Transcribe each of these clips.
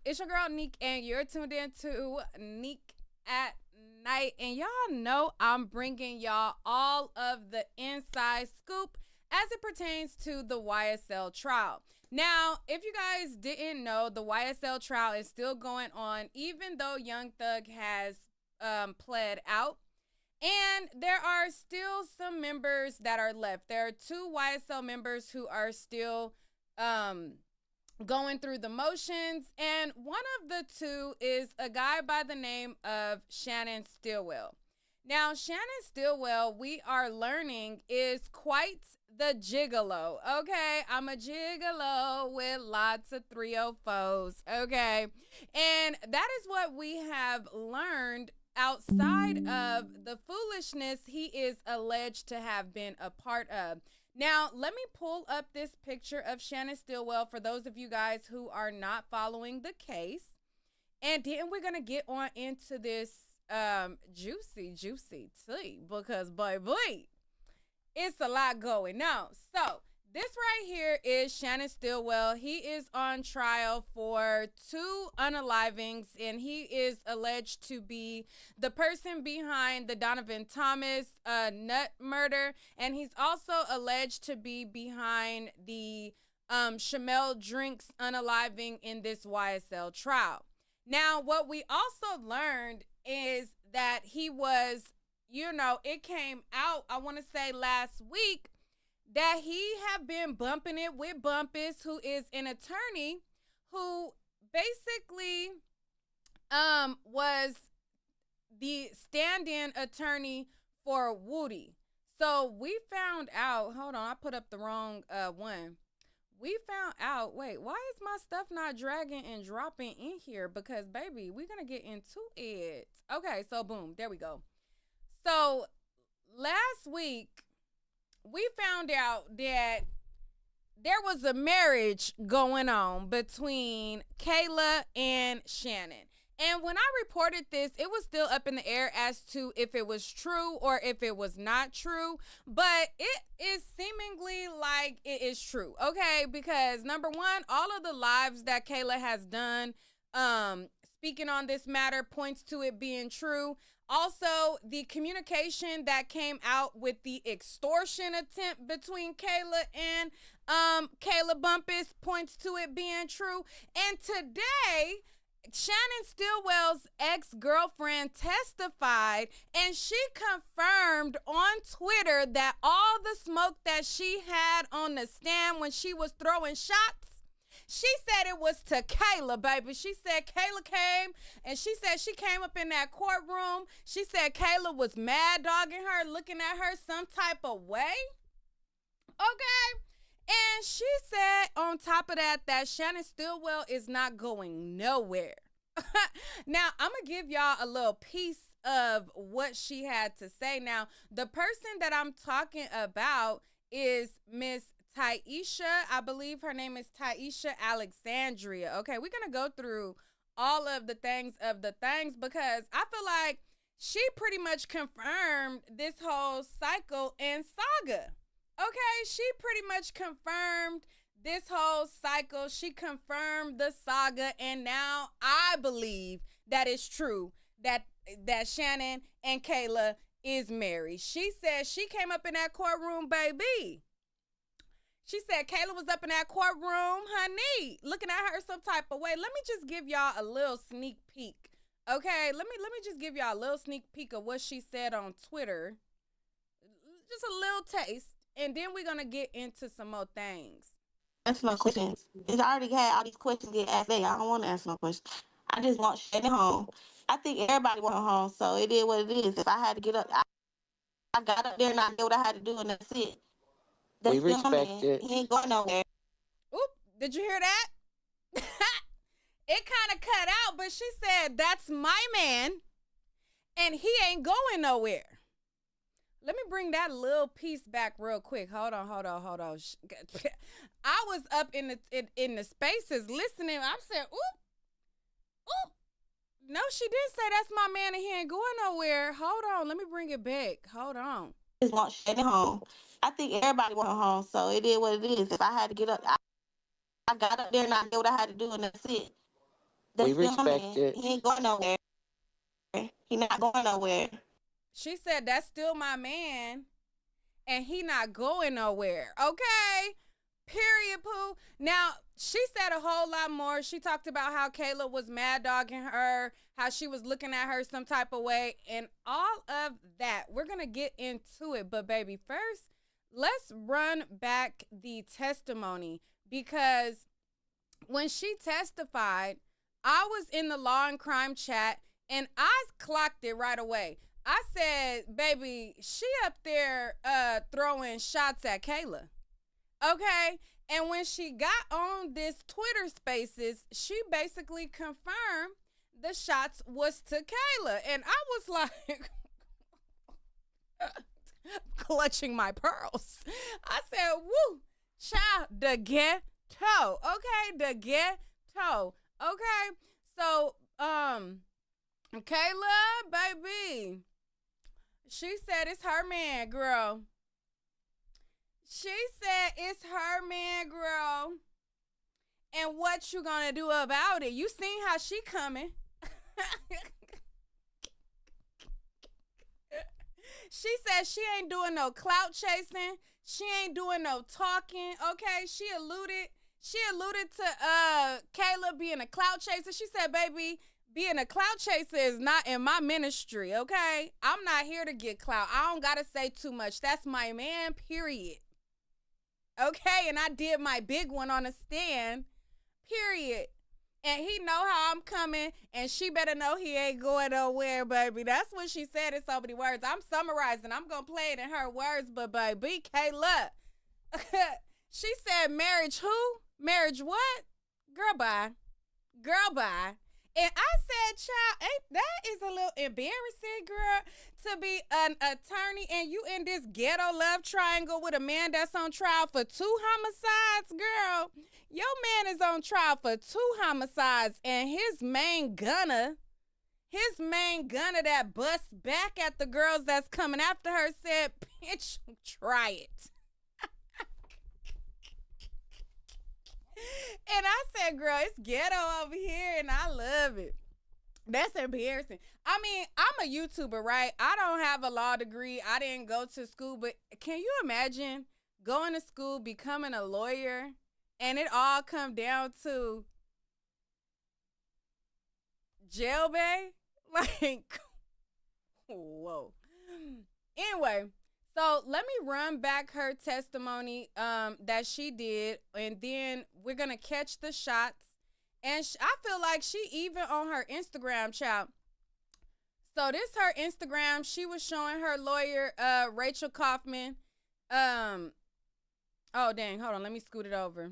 It's your girl Neek, and you're tuned in to Neek at Night. And y'all know I'm bringing y'all all of the inside scoop as it pertains to the YSL trial. Now, if you guys didn't know, the YSL trial is still going on, even though Young Thug has pled out. And there are still some members that are left. There are two YSL members who are still going through the motions, and one of the two is a guy by the name of Shannon Stillwell. Now, Shannon Stillwell, we are learning, is quite the gigolo. Okay, I'm a gigolo with lots of 304s. Okay, and that is what we have learned outside of the foolishness he is alleged to have been a part of. Now, let me pull up this picture of Shannon Stillwell for those of you guys who are not following the case. And then we're going to get on into this juicy tea, because, boy, it's a lot going on. So, this right here is Shannon Stillwell. He is on trial for 2 unalivings, and he is alleged to be the person behind the Donovan Thomas nut murder, and he's also alleged to be behind the Shamel Drinks unaliving in this YSL trial. Now, what we also learned is that he was, it came out, I want to say last week, that he have been bumping it with Bumpus, who is an attorney who basically was the stand-in attorney for Woody. So we found out, hold on, I put up the wrong one. We found out, wait, why is my stuff not dragging and dropping in here? Because, baby, we're going to get into it. Okay, so boom, there we go. So last week, we found out that there was a marriage going on between Kayla and Shannon. And when I reported this, it was still up in the air as to if it was true or if it was not true. But it is seemingly like it is true, okay? Because number one, all of the lives that Kayla has done speaking on this matter points to it being true. Also, the communication that came out with the extortion attempt between Kayla and Kayla Bumpus points to it being true. And today, Shannon Stillwell's ex-girlfriend testified, and she confirmed on Twitter that all the smoke that she had on the stand when she was throwing shots, she said it was to Kayla, baby. She said Kayla came, and she said she came up in that courtroom. She said Kayla was mad dogging her, looking at her some type of way. Okay? And she said on top of that, that Shannon Stillwell is not going nowhere. Now, I'm going to give y'all a little piece of what she had to say. Now, the person that I'm talking about is Miss Taisha. I believe her name is Taisha Alexandria. Okay, we're going to go through all of the things because I feel like she pretty much confirmed this whole cycle and saga. Okay, she pretty much confirmed this whole cycle. She confirmed the saga, and now I believe that it's true that Shannon and Kayla is married. She said she came up in that courtroom, baby. She said Kayla was up in that courtroom, honey, looking at her some type of way. Let me just give y'all a little sneak peek. Okay, let me just give y'all a little sneak peek of what she said on Twitter. Just a little taste, and then we're gonna get into some more things. Answer no questions. It's already had all these questions get asked. I don't want to answer no questions. I just want Shannon home. I think everybody want her home, so it is what it is. If I had to get up, I got up there and I did what I had to do, and that's it. We That's still my respect man. it. He ain't going nowhere. Oop, did you hear that? It kind of cut out, but she said, that's my man, and he ain't going nowhere. Let me bring that little piece back real quick. Hold on. I was up in the spaces listening. I said, oop. No, she did say that's my man and he ain't going nowhere. Hold on. Let me bring it back. Hold on. I just want Shannon home. I think everybody want her home, so it is what it is. If I had to get up, I got up there and I did what I had to do, and that's it. That's still my man. He ain't going nowhere. He not going nowhere. She said that's still my man and he not going nowhere. Okay? Period, Pooh. Now, she said a whole lot more. She talked about how Kayla was mad dogging her, how she was looking at her some type of way, and all of that. We're going to get into it. But, baby, first, let's run back the testimony because when she testified, I was in the law and crime chat and I clocked it right away. I said, baby, she up there throwing shots at Kayla. Okay. And when she got on this Twitter Spaces, she basically confirmed the shots was to Kayla. And I was like, clutching my pearls. I said, woo, child, the ghetto. Okay, the ghetto. Okay. So, Kayla, baby, she said it's her man, girl. She said it's her man, girl. And what you gonna do about it? You seen how she coming. She said she ain't doing no clout chasing. She ain't doing no talking. Okay, she alluded to Kayla being a clout chaser. She said, baby, being a clout chaser is not in my ministry, okay? I'm not here to get clout. I don't gotta say too much. That's my man, period. Okay, and I did my big one on a stand, period. And he know how I'm coming, and she better know he ain't going nowhere, baby. That's what she said in so many words. I'm summarizing. I'm going to play it in her words, but baby, Kayla. She said, marriage who? Marriage what? Girl, bye. Girl, bye. And I said, child, ain't that is a little embarrassing, girl, to be an attorney and you in this ghetto love triangle with a man that's on trial for 2 homicides, girl. Your man is on trial for 2 homicides and his main gunner that busts back at the girls that's coming after her said, bitch, try it. And I said, girl, it's ghetto over here, and I love it. That's embarrassing. I mean, I'm a YouTuber, right? I don't have a law degree. I didn't go to school, but can you imagine going to school, becoming a lawyer, and it all come down to jail bay? Like, whoa. Anyway, so let me run back her testimony that she did, and then we're going to catch the shots. And I feel like she even on her Instagram, child. So this her Instagram. She was showing her lawyer, Rachel Kaufman. Oh, dang. Hold on. Let me scoot it over.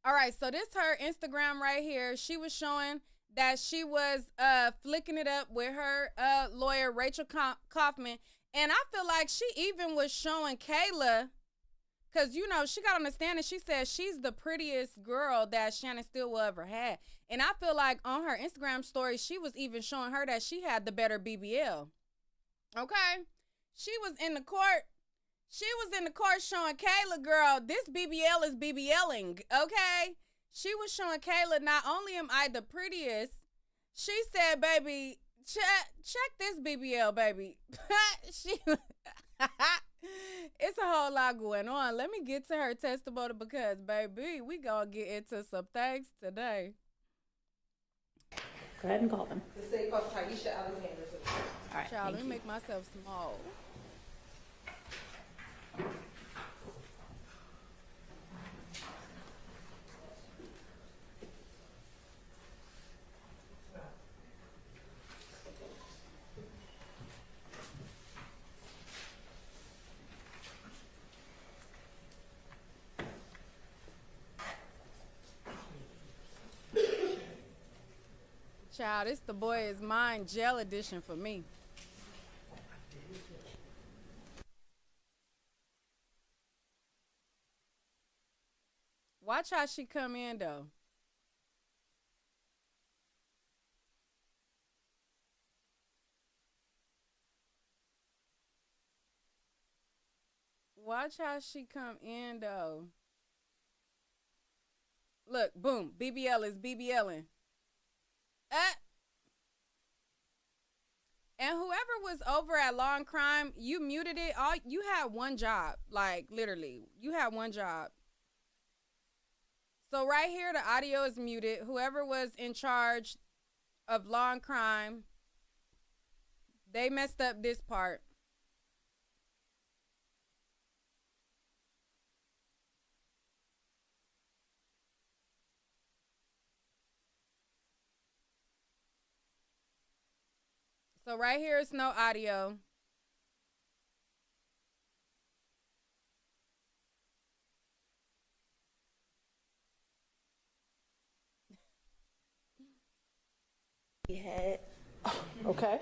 All right. So this her Instagram right here. She was showing that she was flicking it up with her lawyer, Rachel Kaufman. And I feel like she even was showing Kayla, because, you know, she got on the stand and she said she's the prettiest girl that Shannon Stillwells ever had. And I feel like on her Instagram story, she was even showing her that she had the better BBL. Okay? She was in the court. She was in the court showing Kayla, girl, this BBL is BBLing. Okay? She was showing Kayla, not only am I the prettiest, she said, baby, check this BBL, baby. It's a whole lot going on. Let me get to her testimony because, baby, we gonna get into some things today. Go ahead and call them. The state cost Taisha Alexander. All right. Child, let me make myself small. Child, it's the Boy Is Mine gel edition for me. Watch how she come in, though. Watch how she come in, though. Look, boom. BBL is BBLing. And whoever was over at Law and Crime, you muted it. All you had one job. Like, literally. You had one job. So right here, the audio is muted. Whoever was in charge of Law and Crime, they messed up this part. So right here is no audio. He had. Okay.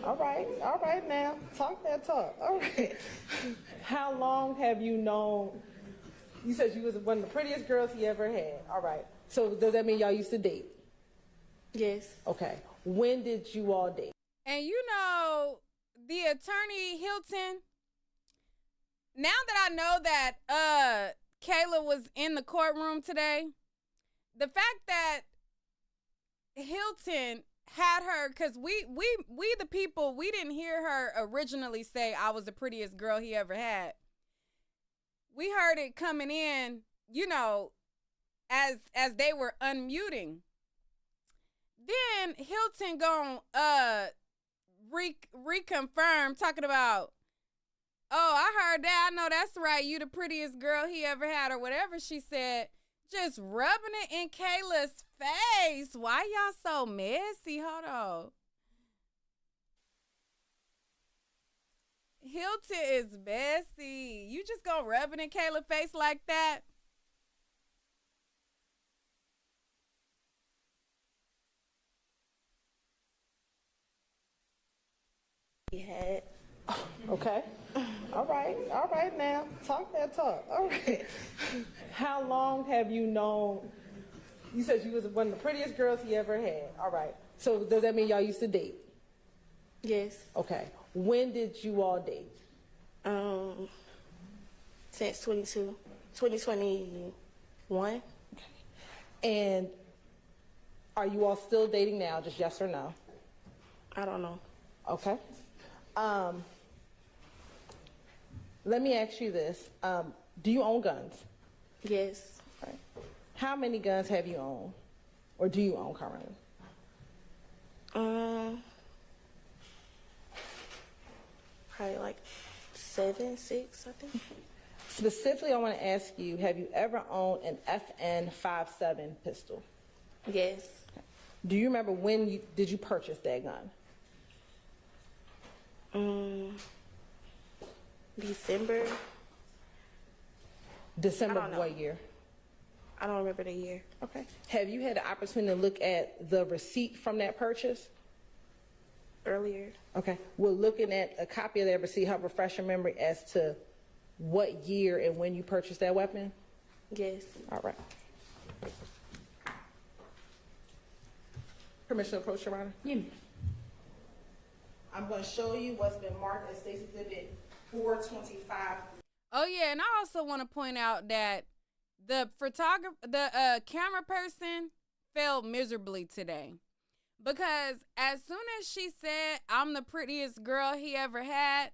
All right now. Talk that talk. All right. How long have you known? You said you was one of the prettiest girls he ever had. All right. So does that mean y'all used to date? Yes. Okay. When did you all date? And you know, the attorney Hilton, now that I know that Kayla was in the courtroom today, the fact that Hilton had her, because we the people, we didn't hear her originally say I was the prettiest girl he ever had. We heard it coming in, you know, as they were unmuting. Then Hilton gon' reconfirm, talking about, oh, I heard that. I know that's right. You the prettiest girl he ever had, or whatever she said. Just rubbing it in Kayla's face. Why y'all so messy? Hold on. Hilton is messy. You just gonna rub it in Kayla's face like that? He had. Okay. All right now. Talk that talk. All right. How long have you known? You said you was one of the prettiest girls he ever had. All right. So does that mean y'all used to date? Yes. Okay. When did you all date? Since 2021. And are you all still dating now? Just yes or no? I don't know. Okay. Let me ask you this. Do you own guns? Yes. Right. How many guns have you owned? Or do you own currently? Probably like 7, 6, I think. Specifically, I want to ask you, have you ever owned an FN-57 pistol? Yes. Do you remember when did you purchase that gun? December. December I don't of know. what year? I don't remember the year. Okay. Have you had the opportunity to look at the receipt from that purchase? Earlier. Okay. We're looking at a copy of that receipt, help refresh your memory as to what year and when you purchased that weapon? Yes. All right. Permission to approach, Your Honor? Yeah. I'm going to show you what's been marked as State's Exhibit 425. Oh yeah, and I also want to point out that the camera person failed miserably today, because as soon as she said I'm the prettiest girl he ever had,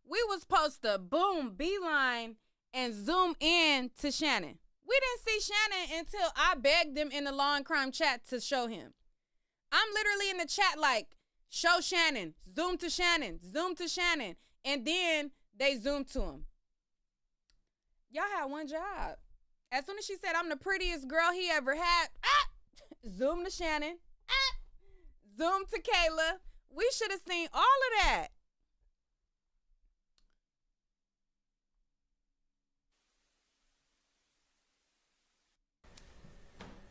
we was supposed to boom beeline and zoom in to Shannon. We didn't see Shannon until I begged them in the Law and Crime chat to show him. I'm literally in the chat like, show Shannon, zoom to Shannon, zoom to Shannon, and then they zoomed to him. Y'all had one job. As soon as she said I'm the prettiest girl he ever had, zoom to Shannon, zoom to Kayla. We should have seen all of that.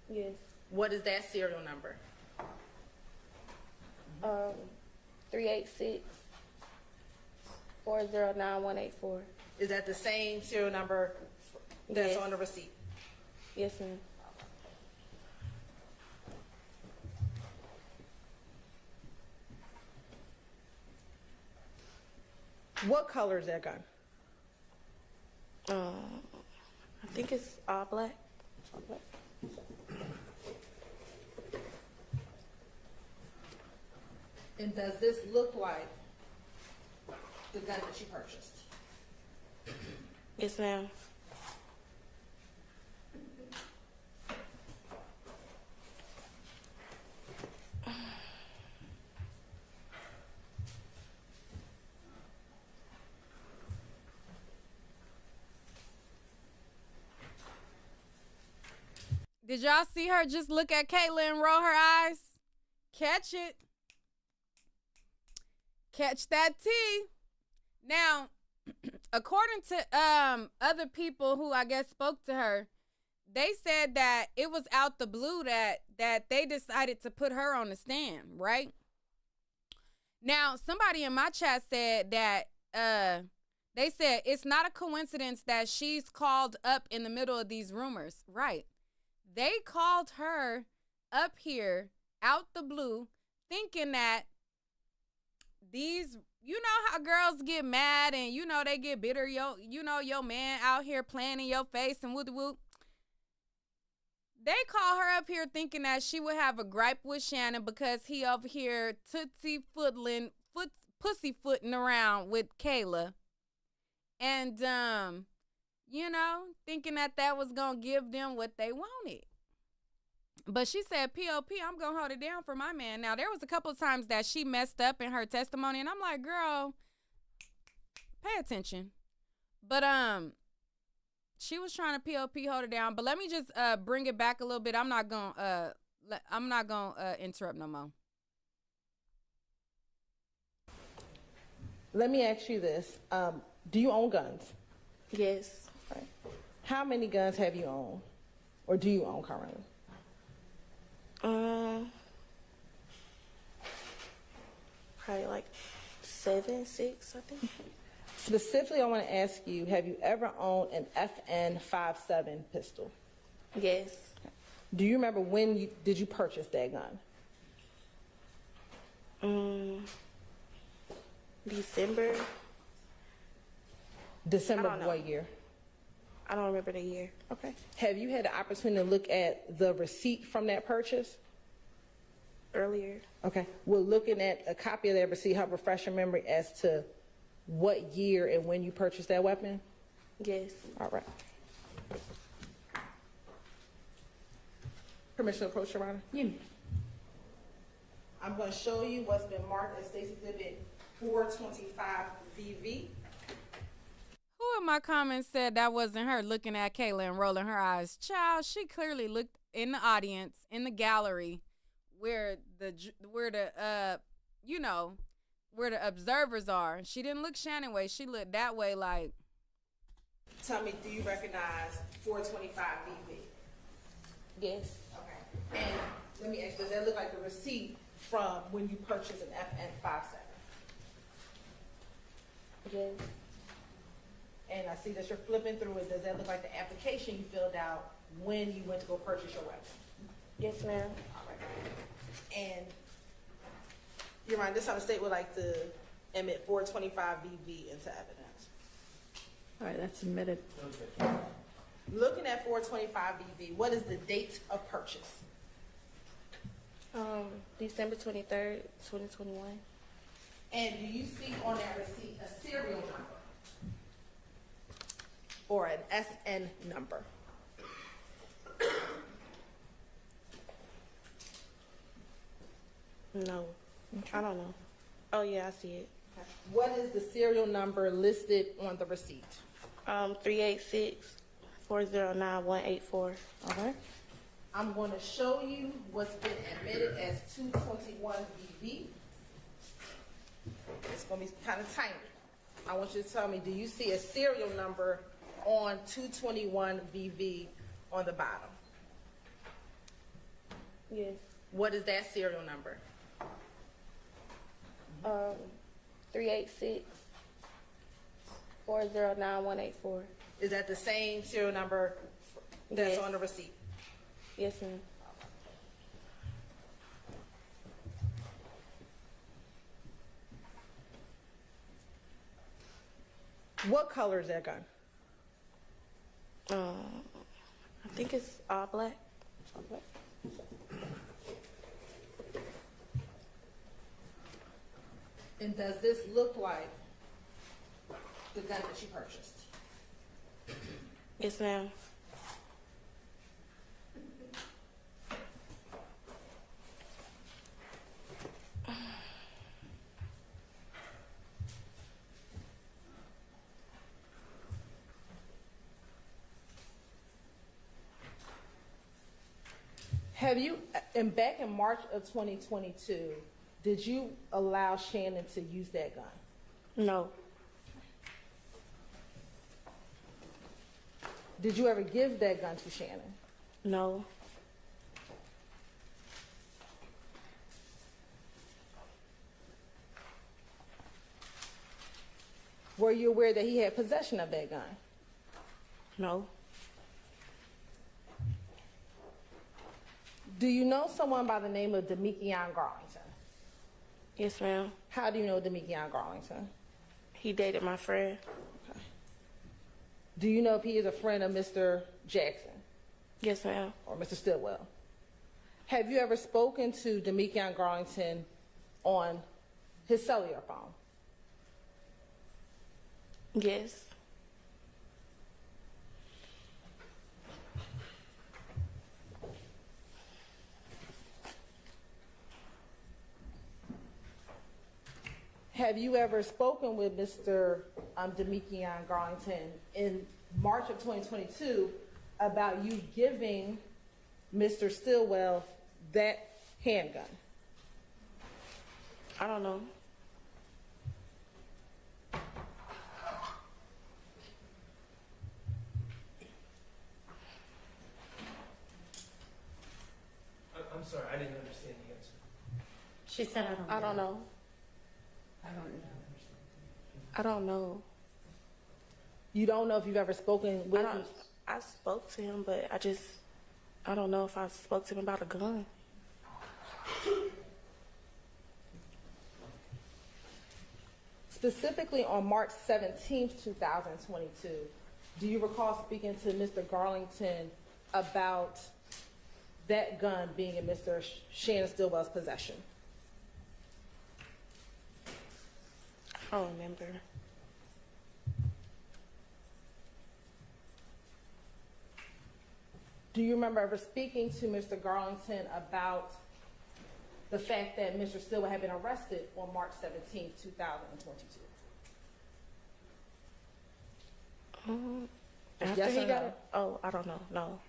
Yes. What is that serial number? 386 409 Is that the same serial number that's Yes. on the receipt? Yes, ma'am. What color is that gun? I think it's all black. And does this look like the gun that you purchased? Yes, ma'am. Did y'all see her just look at Kayla and roll her eyes? Catch it. Catch that tea. Now, according to other people who I guess spoke to her, they said that it was out the blue that they decided to put her on the stand, right? Now, somebody in my chat said that they said it's not a coincidence that she's called up in the middle of these rumors. Right. They called her up here out the blue thinking that these, you know how girls get mad and, you know, they get bitter. Your man out here playing in your face and whoop. They call her up here thinking that she would have a gripe with Shannon because he over here pussyfooting around with Kayla. And, you know, thinking that was going to give them what they wanted. But she said, P.O.P., I'm going to hold it down for my man. Now, there was a couple of times that she messed up in her testimony, and I'm like, girl, pay attention. But she was trying to P.O.P. hold it down. But let me just bring it back a little bit. I'm not going to interrupt no more. Let me ask you this. Do you own guns? Yes. Right. How many guns have you owned? Or do you own currently? Probably like 7, 6, I think. Specifically, I want to ask you, have you ever owned an FN57 pistol? Yes. Do you remember when did you purchase that gun? December. December I don't of know. what year? I don't remember the year. Okay. Have you had the opportunity to look at the receipt from that purchase? Earlier. Okay. Will looking at a copy of that receipt help refresh your memory as to what year and when you purchased that weapon? Yes. All right. Permission to approach, Your Honor? Yeah. I'm going to show you what's been marked as State's Exhibit 425 VV. Who in my comments said that wasn't her looking at Kayla and rolling her eyes? Child, she clearly looked in the audience, in the gallery, where the observers are. She didn't look Shannon way. She looked that way like. Tell me, do you recognize 425 VV? Yes. Okay. And let me ask, does that look like the receipt from when you purchased an FN57? Yes. And I see that you're flipping through it. Does that look like the application you filled out when you went to go purchase your weapon? Yes, ma'am. All right. And Your Honor, this time the state would like to admit 425 VV into evidence. All right, that's submitted. Looking at 425 VV, what is the date of purchase? December 23rd, 2021. And do you see on that receipt a serial number or an SN number? No. I don't know. Oh, yeah, I see it. What is the serial number listed on the receipt? 386-409-184. Okay. I'm going to show you what's been admitted as 221 VV. It's going to be kind of tiny. I want you to tell me, do you see a serial number on 221 VV on the bottom? Yes. What is that serial number? 386-409-184. Is that the same serial number that's Yes. on the receipt? Yes, ma'am. What color is that gun? I think it's all black. Okay. And does this look like the gun that she purchased? Yes, ma'am. Have you, and back in March of 2022, did you allow Shannon to use that gun? No. Did you ever give that gun to Shannon? No. Were you aware that he had possession of that gun? No. Do you know someone by the name of Demikion Garlington? Yes, ma'am. How do you know Demikion Garlington? He dated my friend. Okay. Do you know if he is a friend of Mr. Jackson Yes, ma'am. or Mr. Stillwell? Have you ever spoken to Demikion Garlington on his cellular phone? Yes. Have you ever spoken with Mr. Demikion Garlington in March of 2022 about you giving Mr. Stillwell that handgun? I don't know. I'm sorry, I didn't understand the answer. She said, I don't know. I don't know. I don't know. I don't know. You don't know if you've ever spoken with him? I spoke to him, but I don't know if I spoke to him about a gun. Specifically on March 17th, 2022, do you recall speaking to Mr. Garlington about that gun being in Mr. Shannon Stillwell's possession? I don't remember. Do you remember ever speaking to Mr. Garlington about the fact that Mr. Stillwell had been arrested on March 17th, 2022? After Yes he or got no? it? Oh, I don't know. No.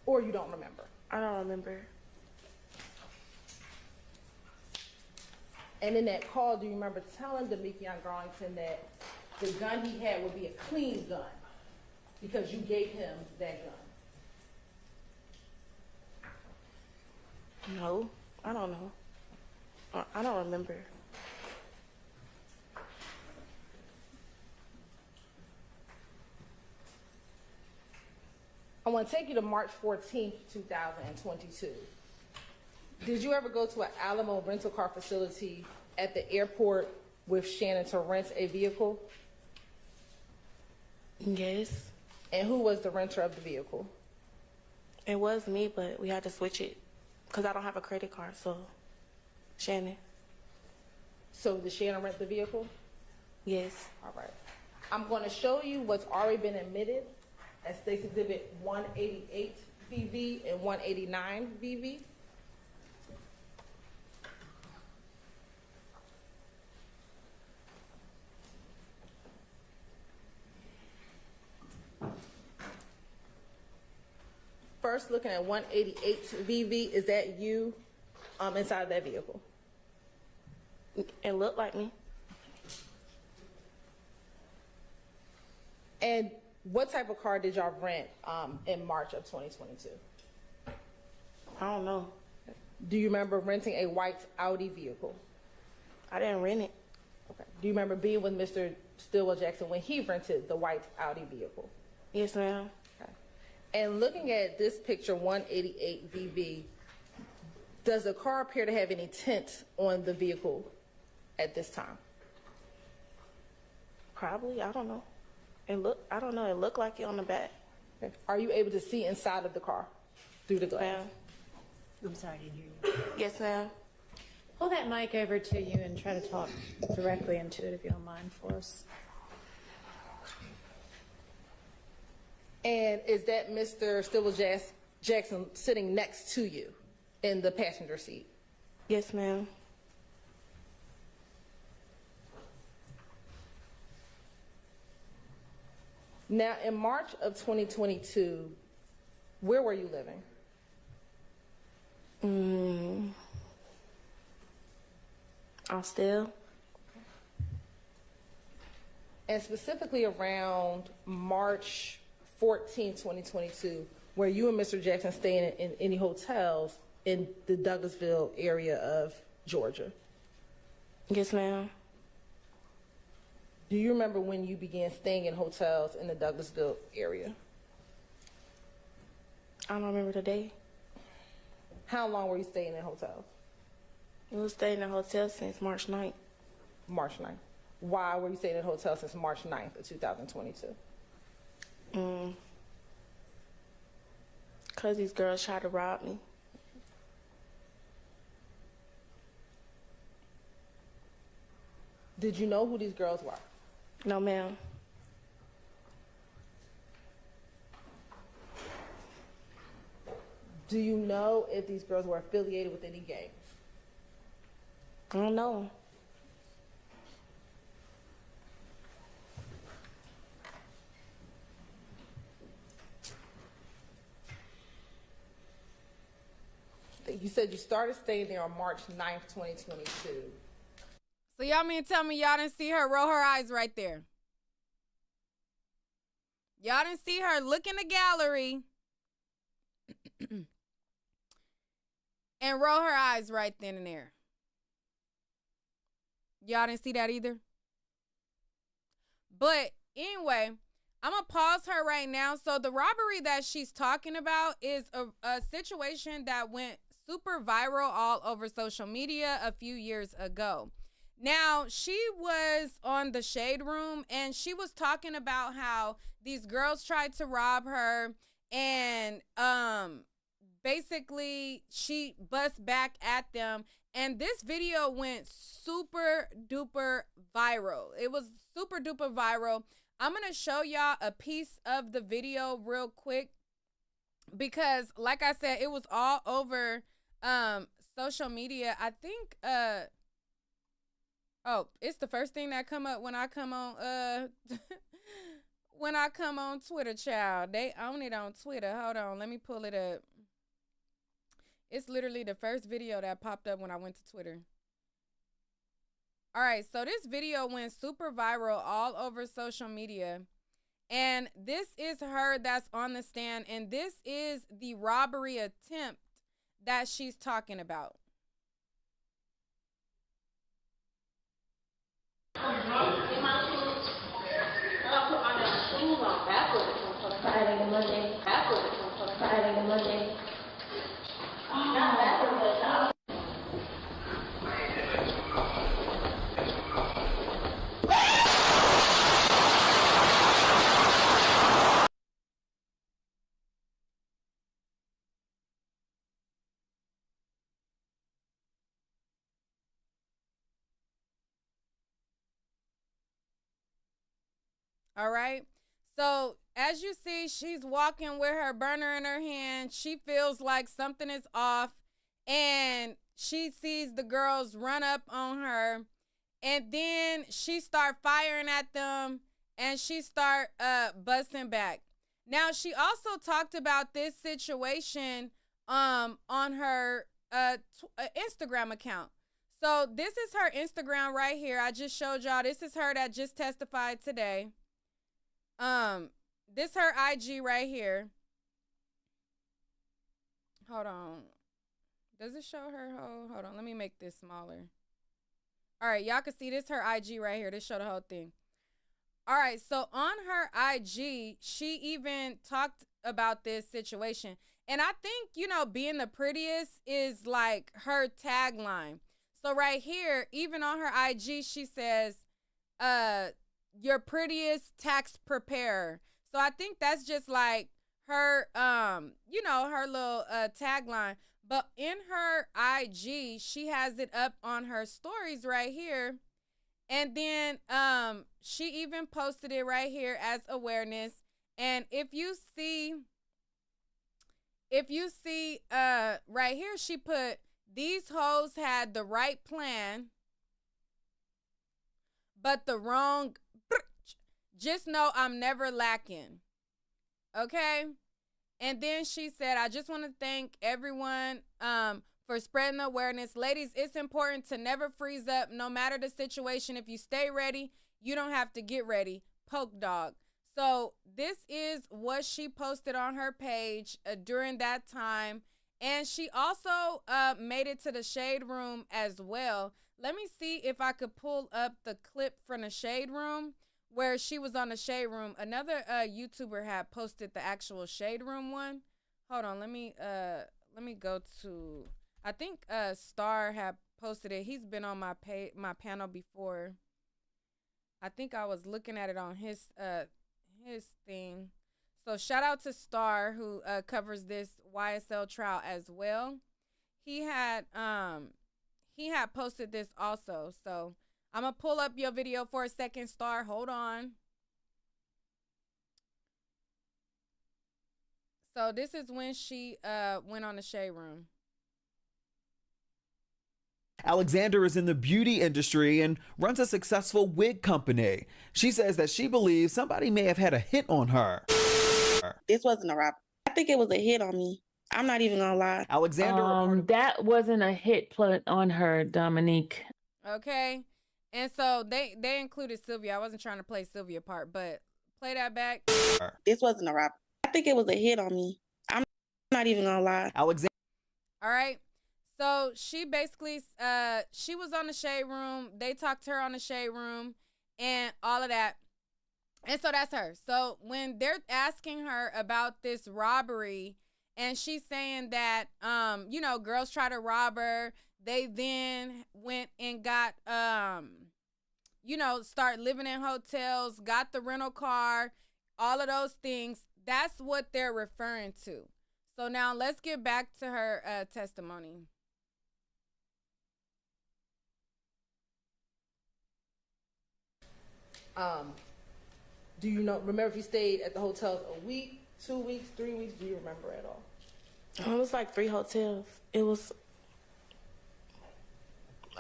Or you don't remember? I don't remember. And in that call, do you remember telling Demikion Garlington that the gun he had would be a clean gun because you gave him that gun? No. I don't know. I don't remember. I want to take you to March 14th, 2022. Did you ever go to an Alamo rental car facility at the airport with Shannon to rent a vehicle? Yes. And who was the renter of the vehicle? It was me, but we had to switch it because I don't have a credit card, so Shannon. So did Shannon rent the vehicle? Yes. All right. I'm going to show you what's already been admitted as State's Exhibit 188 VV and 189 VV. First, looking at 188 VV, is that you inside that vehicle? It looked like me. And what type of car did y'all rent in March of 2022? I don't know. Do you remember renting a white Audi vehicle? I didn't rent it. Okay. Do you remember being with Mr. Stillwell Jackson when he rented the white Audi vehicle? Yes, ma'am. Okay. And looking at this picture, 188 VV, does the car appear to have any tint on the vehicle at this time? Probably. I don't know. I don't know. It looked like it on the back. Okay. Are you able to see inside of the car through the glass? Ma'am. I'm sorry, I didn't hear you. Yes, ma'am. Pull that mic over to you and try to talk directly into it if you don't mind for us. And is that Mr. Stillwell Jackson sitting next to you in the passenger seat? Yes, ma'am. Now, in March of 2022, where were you living? I'm still. And specifically around March 14, 2022, were you and Mr. Jackson staying in any hotels in the Douglasville area of Georgia? Yes, ma'am. Do you remember when you began staying in hotels in the Douglasville area? I don't remember the day. How long were you staying in hotels? We was staying in a hotel since March 9th. March 9th. Why were you staying in hotels since March 9th of 2022? Because these girls tried to rob me. Did you know who these girls were? No, ma'am. Do you know if these girls were affiliated with any gangs? I don't know. You said you started staying there on March 9th, 2022. So y'all mean to tell me y'all didn't see her roll her eyes right there? Y'all didn't see her look in the gallery and roll her eyes right then and there. Y'all didn't see that either? But anyway, I'm going to pause her right now. So the robbery that she's talking about is a situation that went super viral all over social media a few years ago. Now, she was on the Shade Room and she was talking about how these girls tried to rob her and basically she bust back at them. And this video went super duper viral. It was super duper viral. I'm going to show y'all a piece of the video real quick because like I said, it was all over social media. I think oh, it's the first thing that come up when I come on when I come on Twitter, child. They own it on Twitter. Hold on, let me pull it up. It's literally the first video that popped up when I went to Twitter. All right, so this video went super viral all over social media. And this is her that's on the stand, and this is the robbery attempt that she's talking about. Friday and Monday. Friday and Monday. Not backwards, but All right. So as you see, she's walking with her burner in her hand. She feels like something is off and she sees the girls run up on her and then she start firing at them and she start busting back. Now, she also talked about this situation on her Instagram account. So this is her Instagram right here. I just showed y'all. This is her that just testified today. This her IG right here. Hold on. Does it show her whole? Hold on. Let me make this smaller. All right. Y'all can see this her IG right here. This show the whole thing. All right. So on her IG, she even talked about this situation. And I think, you know, being the prettiest is like her tagline. So right here, even on her IG, she says, your prettiest tax preparer. So I think that's just like her her little tagline. But in her IG, she has it up on her stories right here. And then she even posted it right here as awareness. And if you see right here, she put, these hoes had the right plan, but the wrong. Just know I'm never lacking. Okay? And then she said, I just want to thank everyone for spreading the awareness. Ladies, it's important to never freeze up no matter the situation. If you stay ready, you don't have to get ready. Poke dog. So this is what she posted on her page during that time. And she also made it to the Shade Room as well. Let me see if I could pull up the clip from the Shade Room where she was on the Shade Room. Another YouTuber had posted the actual Shade Room one. Hold on, let me go to, I think Star had posted it. He's been on my panel before. I think I was looking at it on his thing. So shout out to Star, who covers this YSL trial as well. He had posted this also. So I'm going to pull up your video for a second, Star. Hold on. So this is when she went on the Shade Room. Alexander is in the beauty industry and runs a successful wig company. She says that she believes somebody may have had a hit on her. This wasn't a robbery. I think it was a hit on me. I'm not even gonna lie. Alexander, that wasn't a hit put on her, Dominique. Okay. And so they included Sylvia. I wasn't trying to play Sylvia part, but play that back. This wasn't a robbery. I think it was a hit on me. I'm not even gonna lie. Alexander. All right. So she basically, she was on the Shade Room. They talked to her on the Shade Room and all of that. And so that's her. So when they're asking her about this robbery, and she's saying that, girls try to rob her. They then went and got, start living in hotels, got the rental car, all of those things. That's what they're referring to. So now let's get back to her testimony. Do you remember if you stayed at the hotels a week, 2 weeks, 3 weeks? Do you remember at all? It was like 3 hotels. It was.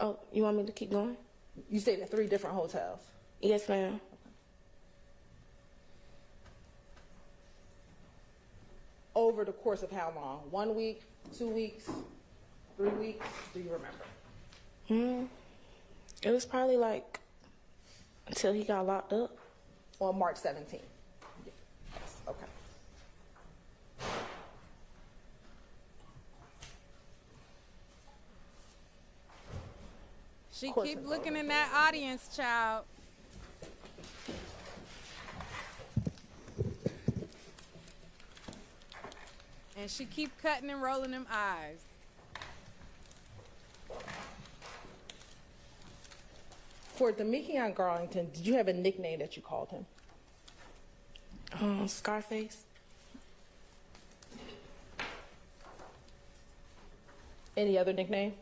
Oh, you want me to keep going? You stayed at 3 different hotels? Yes, ma'am. Over the course of how long? 1 week, 2 weeks, 3 weeks? Do you remember? It was probably like until he got locked up. On March 17th? Yes. Okay. She keep looking in that audience, child. And she keep cutting and rolling them eyes. For Damikion Garlington, did you have a nickname that you called him? Scarface. Any other nickname?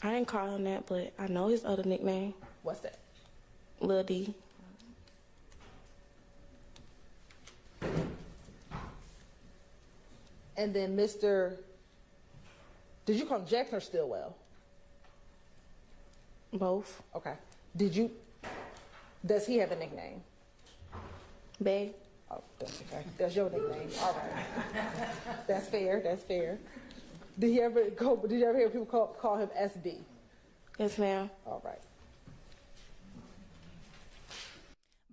I didn't call him that, but I know his other nickname. What's that? Lil D. And then did you call him Jackson or Stillwell? Both. Okay. Does he have a nickname? Bae. Oh, that's okay. That's your nickname. All right. That's fair. Did you ever hear people call him SB? Yes, ma'am. All right.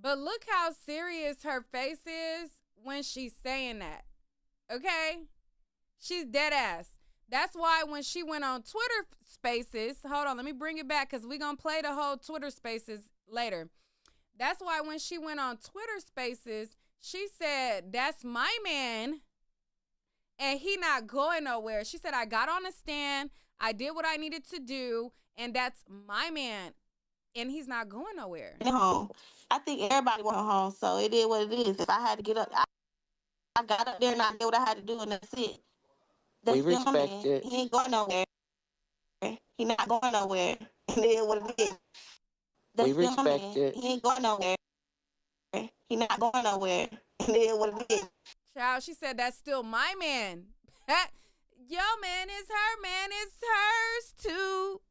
But look how serious her face is when she's saying that. Okay? She's dead ass. That's why when she went on Twitter Spaces, hold on, let me bring it back because we're going to play the whole Twitter Spaces later. That's why when she went on Twitter Spaces, she said, that's my man, and he not going nowhere. She said, I got on a stand, I did what I needed to do, and that's my man, and he's not going nowhere. Home. I think everybody went home, so it is what it is. If I had to get up, I I got up there and I did what I had to do, and that's it. That's We still my respect man. it. He ain't going nowhere. He not going nowhere. And then what it is. That's We still my respect man. it. He ain't going nowhere. He not going nowhere. And then what it is. Child, she said that's still my man. Yo, man, is her man. It's hers too.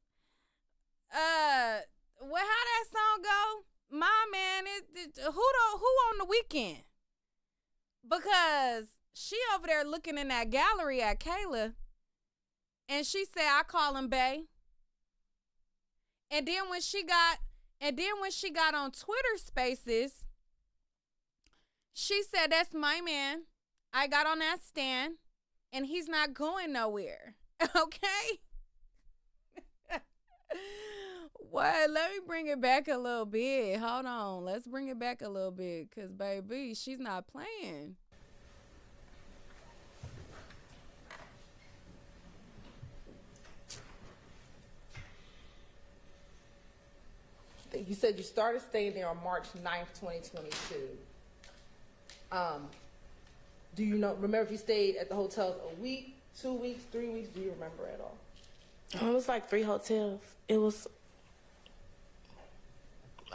Well, how that song go? My man is who on the weekend? Because she over there looking in that gallery at Kayla, and she said, "I call him Bae." And then when she got on Twitter Spaces, she said, "That's my man. I got on that stand, and he's not going nowhere." Okay. What? Let me bring it back a little bit. Hold on. Let's bring it back a little bit. Because, baby, she's not playing. You said you started staying there on March 9th, 2022. Do you remember if you stayed at the hotels a week, 2 weeks, 3 weeks? Do you remember at all? It was like 3 hotels. It was.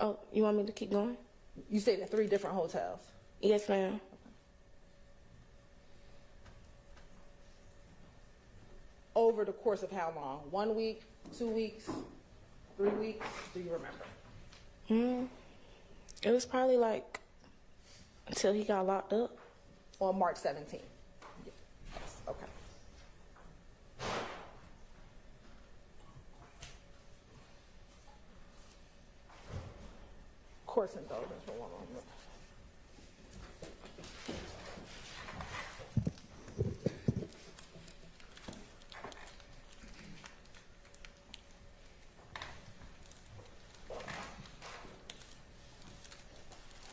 Oh, you want me to keep going? You stayed at 3 different hotels. Yes, ma'am. Over the course of how long? 1 week, 2 weeks, 3 weeks? Do you remember? It was probably like until he got locked up. On March 17th. Yes. Okay. Course indulgence for one moment.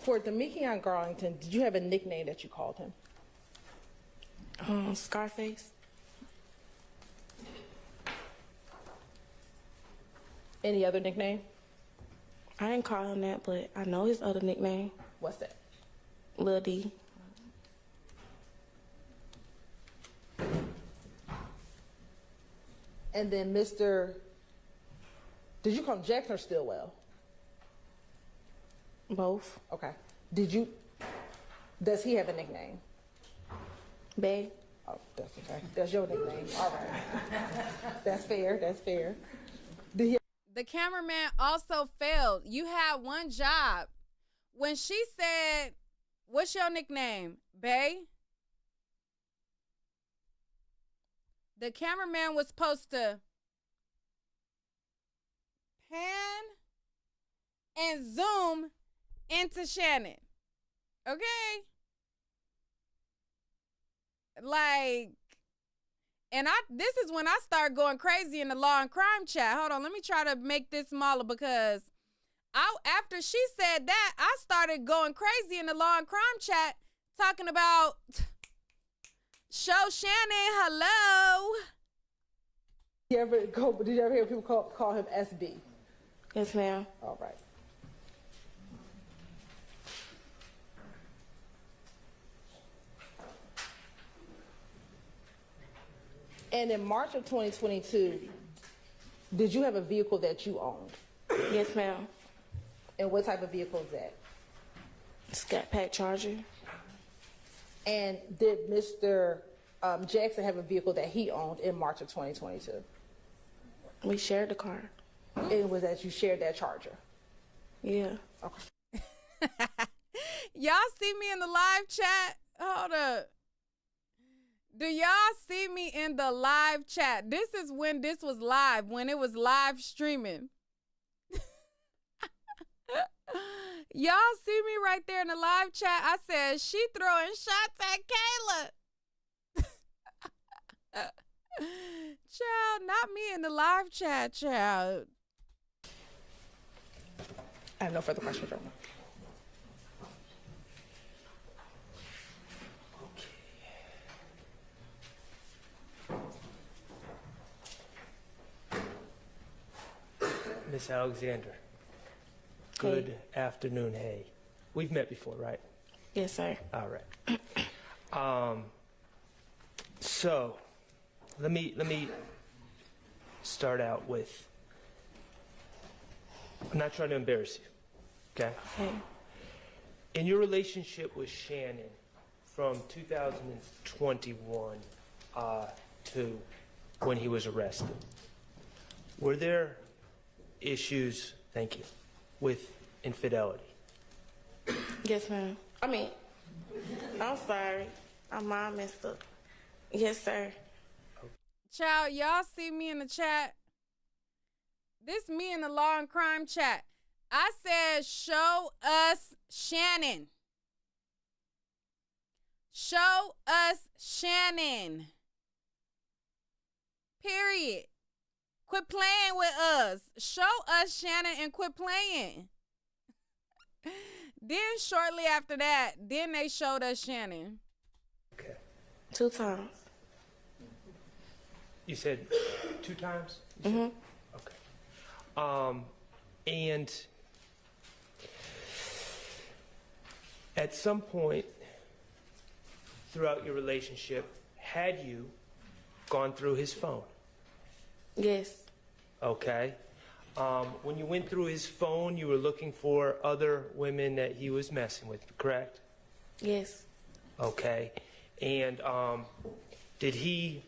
For Damikion Garlington, did you have a nickname that you called him? Scarface. Any other nickname? I didn't call him that, but I know his other nickname. What's that? Lil D. And then did you call him Jackson or Stillwell? Both. Okay. Does he have a nickname? Bae. Oh, that's okay. That's your nickname. All right. That's fair. That's fair. The cameraman also failed. You had one job. When she said, "What's your nickname, Bae?" The cameraman was supposed to pan and zoom into Shannon. Okay? Like, and this is when I start going crazy in the law and crime chat. Hold on, let me try to make this smaller because after she said that, I started going crazy in the law and crime chat talking about show Shannon hello. Did you ever hear people call him SB? Yes, ma'am. All right. And in March of 2022, did you have a vehicle that you owned? Yes, ma'am. And what type of vehicle is that? Scat Pack Charger. And did Mr. Jackson have a vehicle that he owned in March of 2022? We shared the car. It was that you shared that Charger? Yeah. Okay. Y'all see me in the live chat? Hold up. Do y'all see me in the live chat? This is when this was live, when it was live streaming. Y'all see me right there in the live chat? I said, she throwing shots at Kayla. Child, not me in the live chat, child. I have no further questions, Joe. Miss Alexander, good afternoon. Hey, we've met before, right? Yes, sir. All right. So, let me start out with, I'm not trying to embarrass you, okay? Okay. In your relationship with Shannon from 2021 to when he was arrested, were there issues, thank you, with infidelity? Yes, ma'am. I'm sorry. My mom messed up. Yes, sir. Child, y'all see me in the chat? This me in the law and crime chat. I said, show us Shannon. Show us Shannon. Period. Quit playing with us. Show us Shannon and quit playing. Then shortly after that, then they showed us Shannon. Okay. 2 times. You said 2 times? Mm-hmm. Okay. And at some point throughout your relationship, had you gone through his phone? Yes. Okay. When you went through his phone, you were looking for other women that he was messing with, correct? Yes. Okay. And did he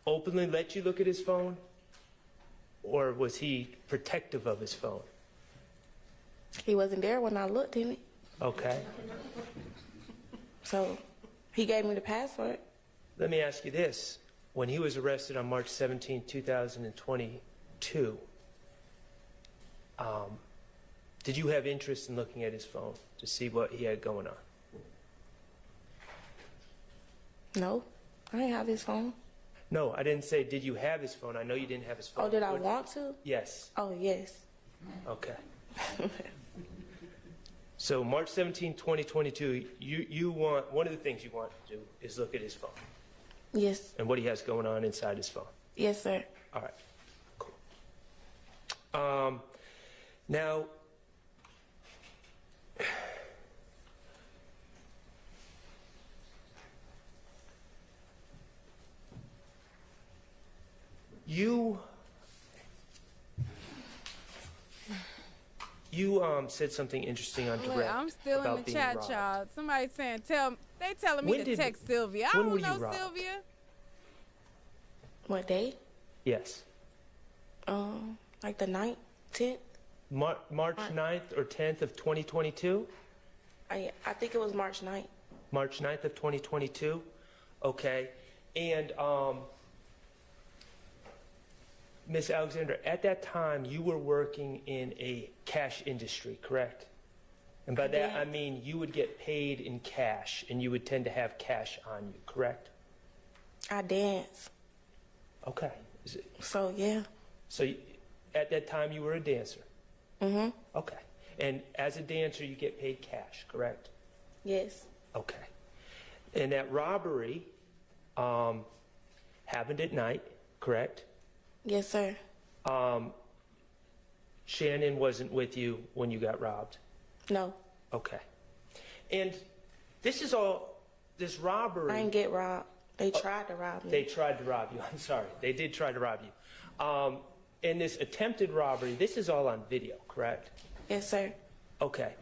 openly let you look at his phone? Or was he protective of his phone? He wasn't there when I looked in it. Okay. So he gave me the password. Let me ask you this. When he was arrested on March 17, 2022, did you have interest in looking at his phone to see what he had going on? No, I didn't have his phone. No, I didn't say did you have his phone. I know you didn't have his phone. Oh, did I want to? Yes. Oh, yes. Okay. So March 17, 2022, you want, one of the things you want to do is look at his phone Yes. and what he has going on inside his phone. Yes, sir. All right, cool. Now, you said something interesting on direct. Wait, I'm still in about the being chat, robbed. y'all. Somebody saying, they telling me When to did- text Sylvia. I when were don't you know robbed? Sylvia. What day? Yes. Like the 9th, 10th? March 9th or 10th of 2022? I think it was March 9th. March 9th of 2022? Okay. And Miss Alexander, at that time you were working in a cash industry, correct? And by that I mean you would get paid in cash and you would tend to have cash on you, correct? I dance. Okay. So, yeah. So at that time you were a dancer? Mm-hmm. Okay. And as a dancer you get paid cash, correct? Yes. Okay. And that robbery happened at night, correct? Yes, sir. Shannon wasn't with you when you got robbed? No. Okay. And this robbery... I didn't get robbed. They tried to rob me. They tried to rob you. I'm sorry. They did try to rob you. And this attempted robbery, this is all on video, correct? Yes, sir. Okay.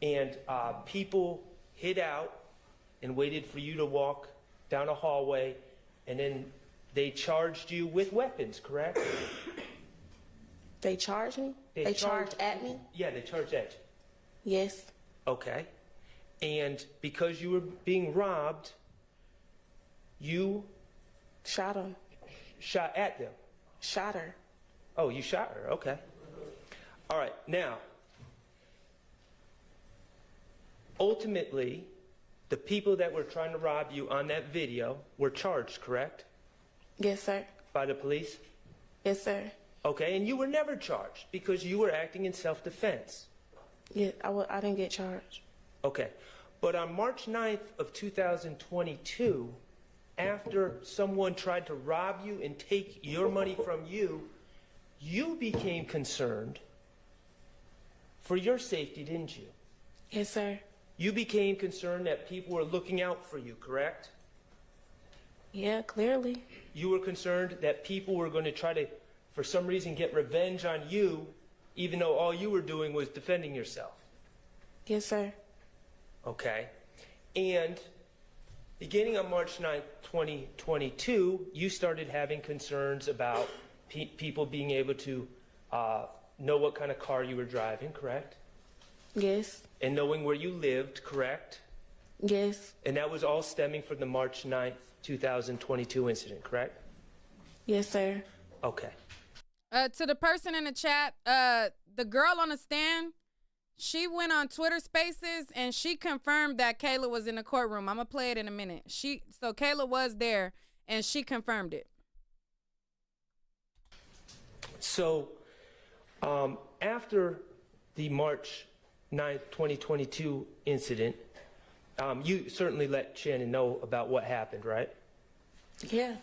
And people hid out and waited for you to walk down a hallway, and then they charged you with weapons, correct? They charged me? They charged at me? Yeah, they charged at you. Yes. Okay. And because you were being robbed, you shot him. Shot at them? Shot her. Oh, you shot her. Okay. All right. Now, ultimately, the people that were trying to rob you on that video were charged, correct? Yes, sir. By the police? Yes, sir. Okay, and you were never charged because you were acting in self-defense. Yeah, I didn't get charged. Okay, but on March 9th of 2022, after someone tried to rob you and take your money from you, you became concerned for your safety, didn't you? Yes, sir. you became concerned that people were looking out for you, correct? Yeah, clearly. You were concerned that people were going to try to, for some reason, get revenge on you, even though all you were doing was defending yourself. Yes, sir. Okay. And beginning on March 9th, 2022, you started having concerns about people being able to know what kind of car you were driving, correct? Yes. And knowing where you lived, correct? Yes. And that was all stemming from the March 9th, 2022 incident, correct? Yes, sir. Okay. To the person in the chat, the girl on the stand, she went on Twitter Spaces and she confirmed that Kayla was in the courtroom. I'm gonna play it in a minute. So Kayla was there and she confirmed it. So after the March 9th, 2022 incident, you certainly let Shannon know about what happened, right? Yeah.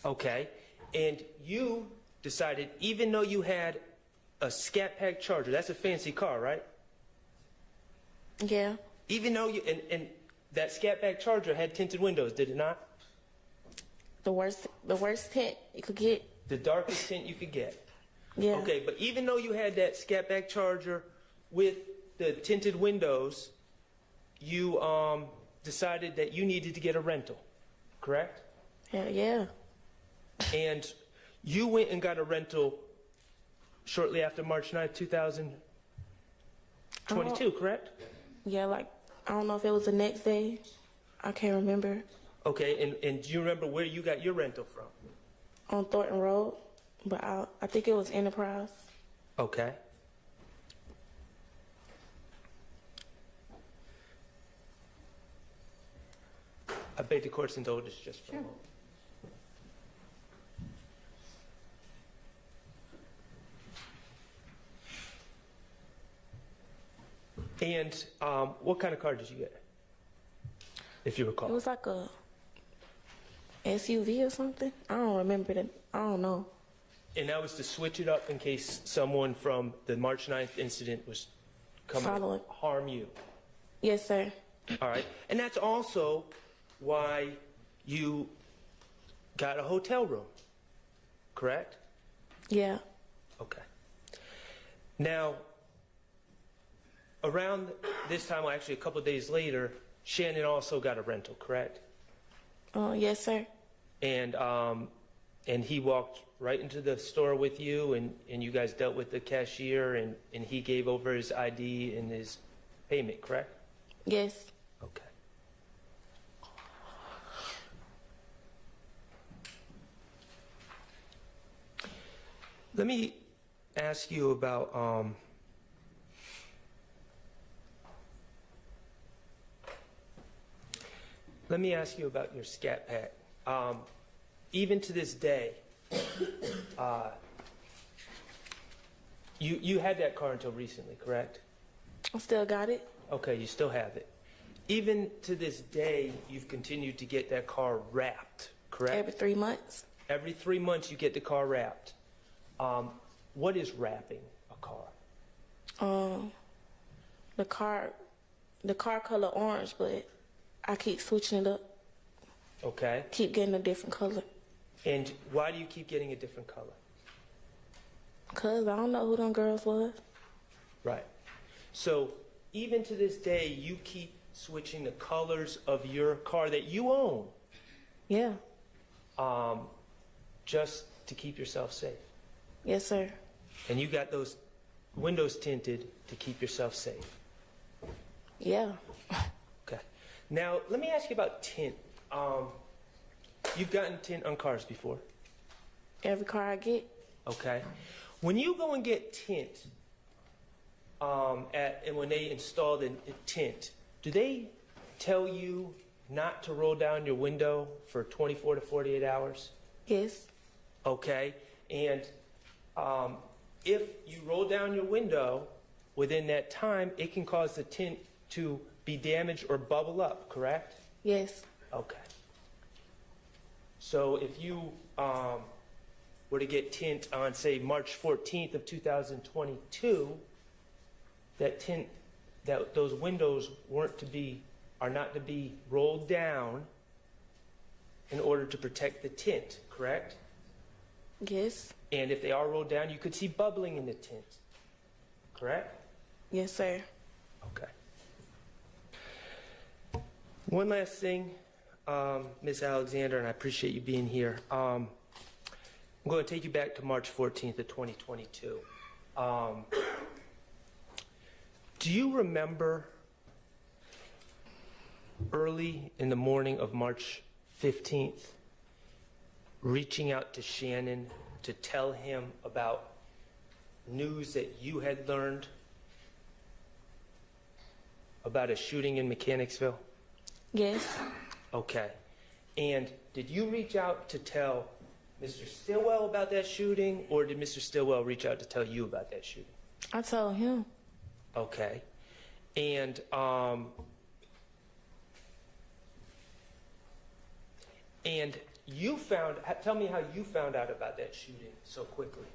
Okay. And you decided, even though you had a Scat Pack Charger, that's a fancy car, right? Yeah. Even though you, and that Scat Pack Charger had tinted windows, did it not? The worst tint you could get. The darkest tint you could get. Yeah. Okay, but even though you had that Scat Pack Charger with the tinted windows, you decided that you needed to get a rental, correct? Yeah. And you went and got a rental shortly after March 9th, 2022, correct? Yeah, like, I don't know if it was the next day. I can't remember. Okay, and do you remember where you got your rental from? On Thornton Road, but I think it was Enterprise. Okay. I beg the court's indulgence just for a moment. And what kind of car did you get, if you recall? It was like a SUV or something. I don't remember that. I don't know. And that was to switch it up in case someone from the March 9th incident was coming Following. to harm you. Yes, sir. All right. And that's also why you got a hotel room, correct? Yeah. Okay. Now, around this time, well, actually a couple of days later, Shannon also got a rental, correct? Yes, sir. And he walked right into the store with you, and you guys dealt with the cashier, and he gave over his ID and his payment, correct? Yes. Okay. Let me ask you about your Scat Pack. Even to this day, you had that car until recently, correct? I still got it. Okay, you still have it. Even to this day, you've continued to get that car wrapped, correct? Every 3 months. Every 3 months you get the car wrapped. What is wrapping a car? The car color orange, but I keep switching it up. Okay. Keep getting a different color. And why do you keep getting a different color? Cause I don't know who them girls was. Right. So even to this day, you keep switching the colors of your car that you own. Yeah. Just to keep yourself safe. Yes, sir. And you got those windows tinted to keep yourself safe. Yeah. Okay. Now, let me ask you about tint. You've gotten tint on cars before? Every car I get. Okay. When you go and get tint, and when they install the tint, do they tell you not to roll down your window for 24 to 48 hours? Yes. Okay. And if you roll down your window within that time, it can cause the tint to be damaged or bubble up, correct? Yes. Okay. So if you were to get tint on, say, March 14th of 2022, that tint that those windows are not to be rolled down in order to protect the tint, correct? Yes. And if they are rolled down, you could see bubbling in the tint, correct? Yes, sir. Okay. One last thing, Ms. Alexander, and I appreciate you being here. I'm going to take you back to March 14th of 2022. Do you remember early in the morning of March 15th reaching out to Shannon to tell him about news that you had learned about a shooting in Mechanicsville? Yes. Okay. And did you reach out to tell Mr. Stillwell about that shooting, or did Mr. Stillwell reach out to tell you about that shooting? I told him. Okay. And tell me how you found out about that shooting so quickly.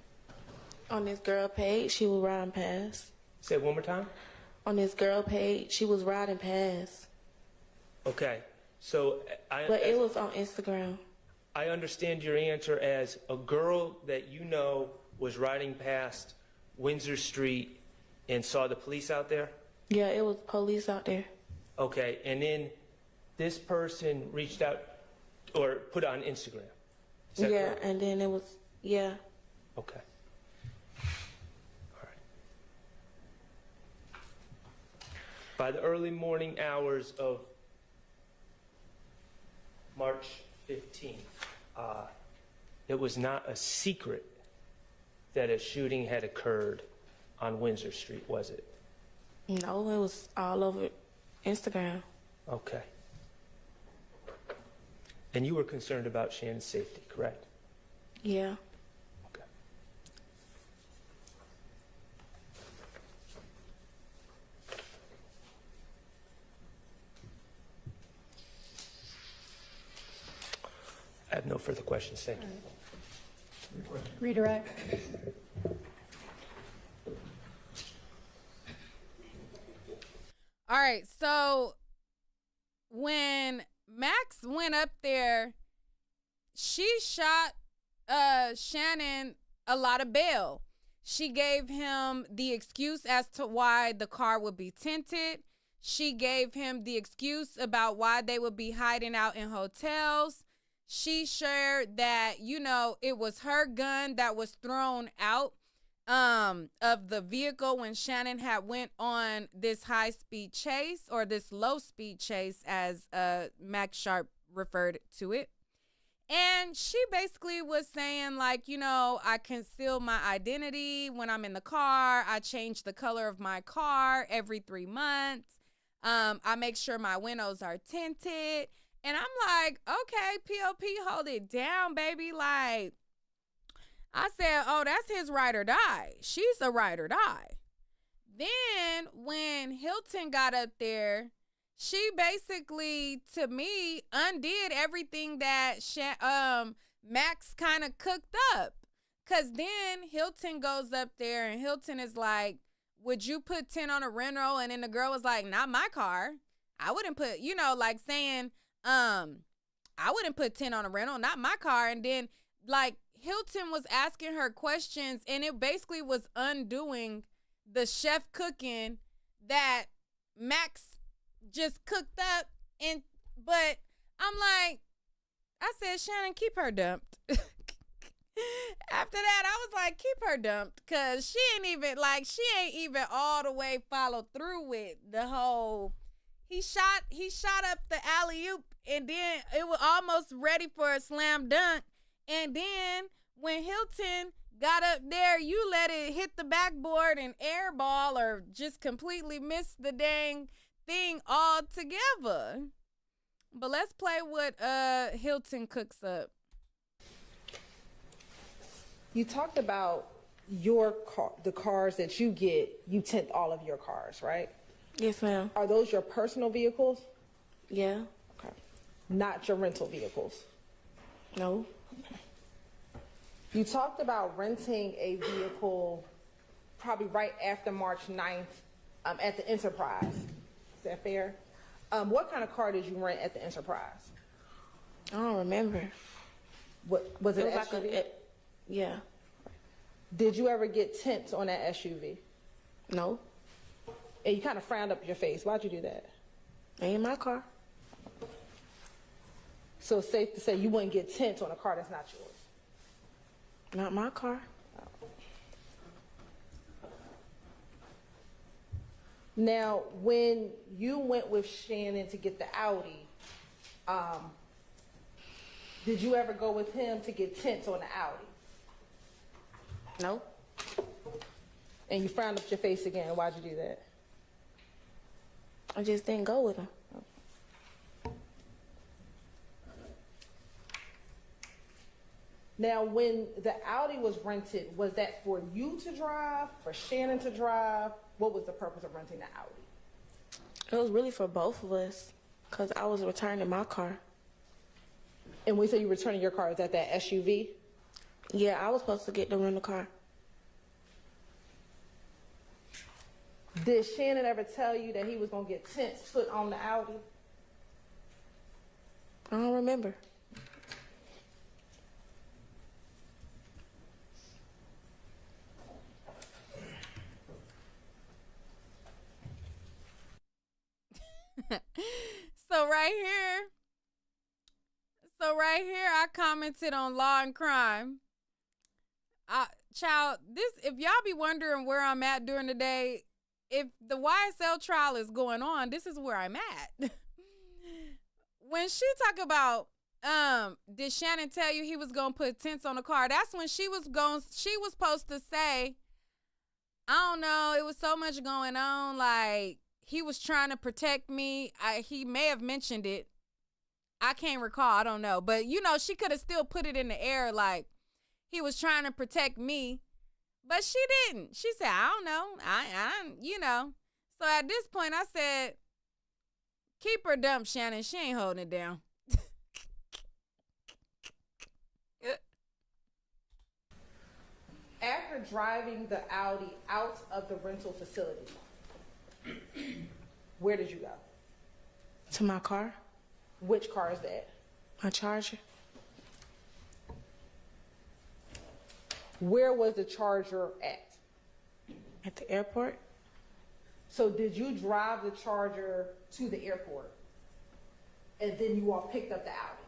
On this girl page, she was riding past. Say it one more time. On this girl page, she was riding past. Okay. So But it was on Instagram. I understand your answer as a girl that you know was riding past Windsor Street and saw the police out there? Yeah, it was police out there. Okay, and then this person reached out or put it on Instagram? Is that Yeah, correct? and then it was, yeah. Okay. All right. By the early morning hours of March 15th, it was not a secret that a shooting had occurred on Windsor Street, was it? No, it was all over Instagram. Okay. And you were concerned about Shannon's safety, correct? Yeah. Okay. I have no further questions. Thank you. Redirect. All right, so when Max went up there, she shot Shannon a lot of bail. She gave him the excuse as to why the car would be tinted. She gave him the excuse about why they would be hiding out in hotels. She shared that, you know, it was her gun that was thrown out of the vehicle when Shannon had went on this high-speed chase, or this low-speed chase as Max Sharp referred to it. And she basically was saying, like, you know, I conceal my identity when I'm in the car. I change the color of my car every 3 months. I make sure my windows are tinted. And I'm like, okay, POP, hold it down, baby. Like, I said, oh, that's his ride or die. She's a ride or die. Then when Hilton got up there, she basically, to me, undid everything that Max kind of cooked up. Because then Hilton goes up there and Hilton is like, would you put 10 on a rental? And then the girl was like, not my car. I wouldn't put, you know, like saying, I wouldn't put 10 on a rental, not my car. And then, like, Hilton was asking her questions, and it basically was undoing the chef cooking that Max just cooked up. But I'm like, I said, Shannon, keep her dumped. After that, I was like, keep her dumped, because she ain't even all the way followed through with the whole. He shot up the alley-oop, and then it was almost ready for a slam dunk. And then when Hilton got up there, you let it hit the backboard and airball, or just completely miss the dang thing altogether. But let's play what Hilton cooks up. You talked about your car, the cars that you get, you tint all of your cars, right? Yes, ma'am. Are those your personal vehicles? Yeah. Okay. Not your rental vehicles? No. You talked about renting a vehicle probably right after March 9th at the Enterprise. Is that fair? What kind of car did you rent at the Enterprise? I don't remember. What was it? It was SUV? like yeah. Did you ever get tints on that SUV? No. And you kind of frowned up your face. Why'd you do that? Ain't my car. So it's safe to say you wouldn't get tints on a car that's not yours. Not my car. Now, when you went with Shannon to get the Audi, did you ever go with him to get tints on the Audi? No. And you frowned up your face again. Why'd you do that? I just didn't go with him. Now, when the Audi was rented, was that for you to drive, for Shannon to drive? What was the purpose of renting the Audi? It was really for both of us, because I was returning my car. And when you say you returning your car, is that SUV? Yeah, I was supposed to get the rental car. Did Shannon ever tell you that he was going to get tints put on the Audi? I don't remember. So right here, I commented on Law and Crime. Child, if y'all be wondering where I'm at during the day, if the YSL trial is going on, this is where I'm at. When she talk about, did Shannon tell you he was gonna put tints on the car? That's when she was supposed to say, I don't know, it was so much going on, like he was trying to protect me. He may have mentioned it. I can't recall, I don't know. But she could have still put it in the air like he was trying to protect me. But she didn't. She said, I don't know. I. So at this point I said, keep her dump, Shannon. She ain't holding it down. After driving the Audi out of the rental facility, where did you go? To my car. Which car is that? My Charger. Where was the Charger at? At the airport. So did you drive the Charger to the airport and then you all picked up the Audi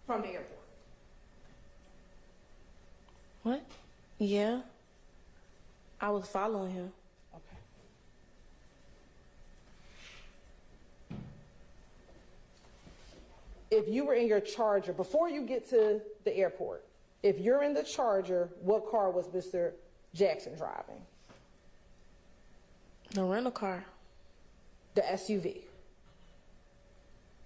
from the airport? What? Yeah. I was following him. Okay. If you were in your Charger, before you get to the airport, if you're in the Charger, what car was Mr. Jackson driving? The rental car. The SUV.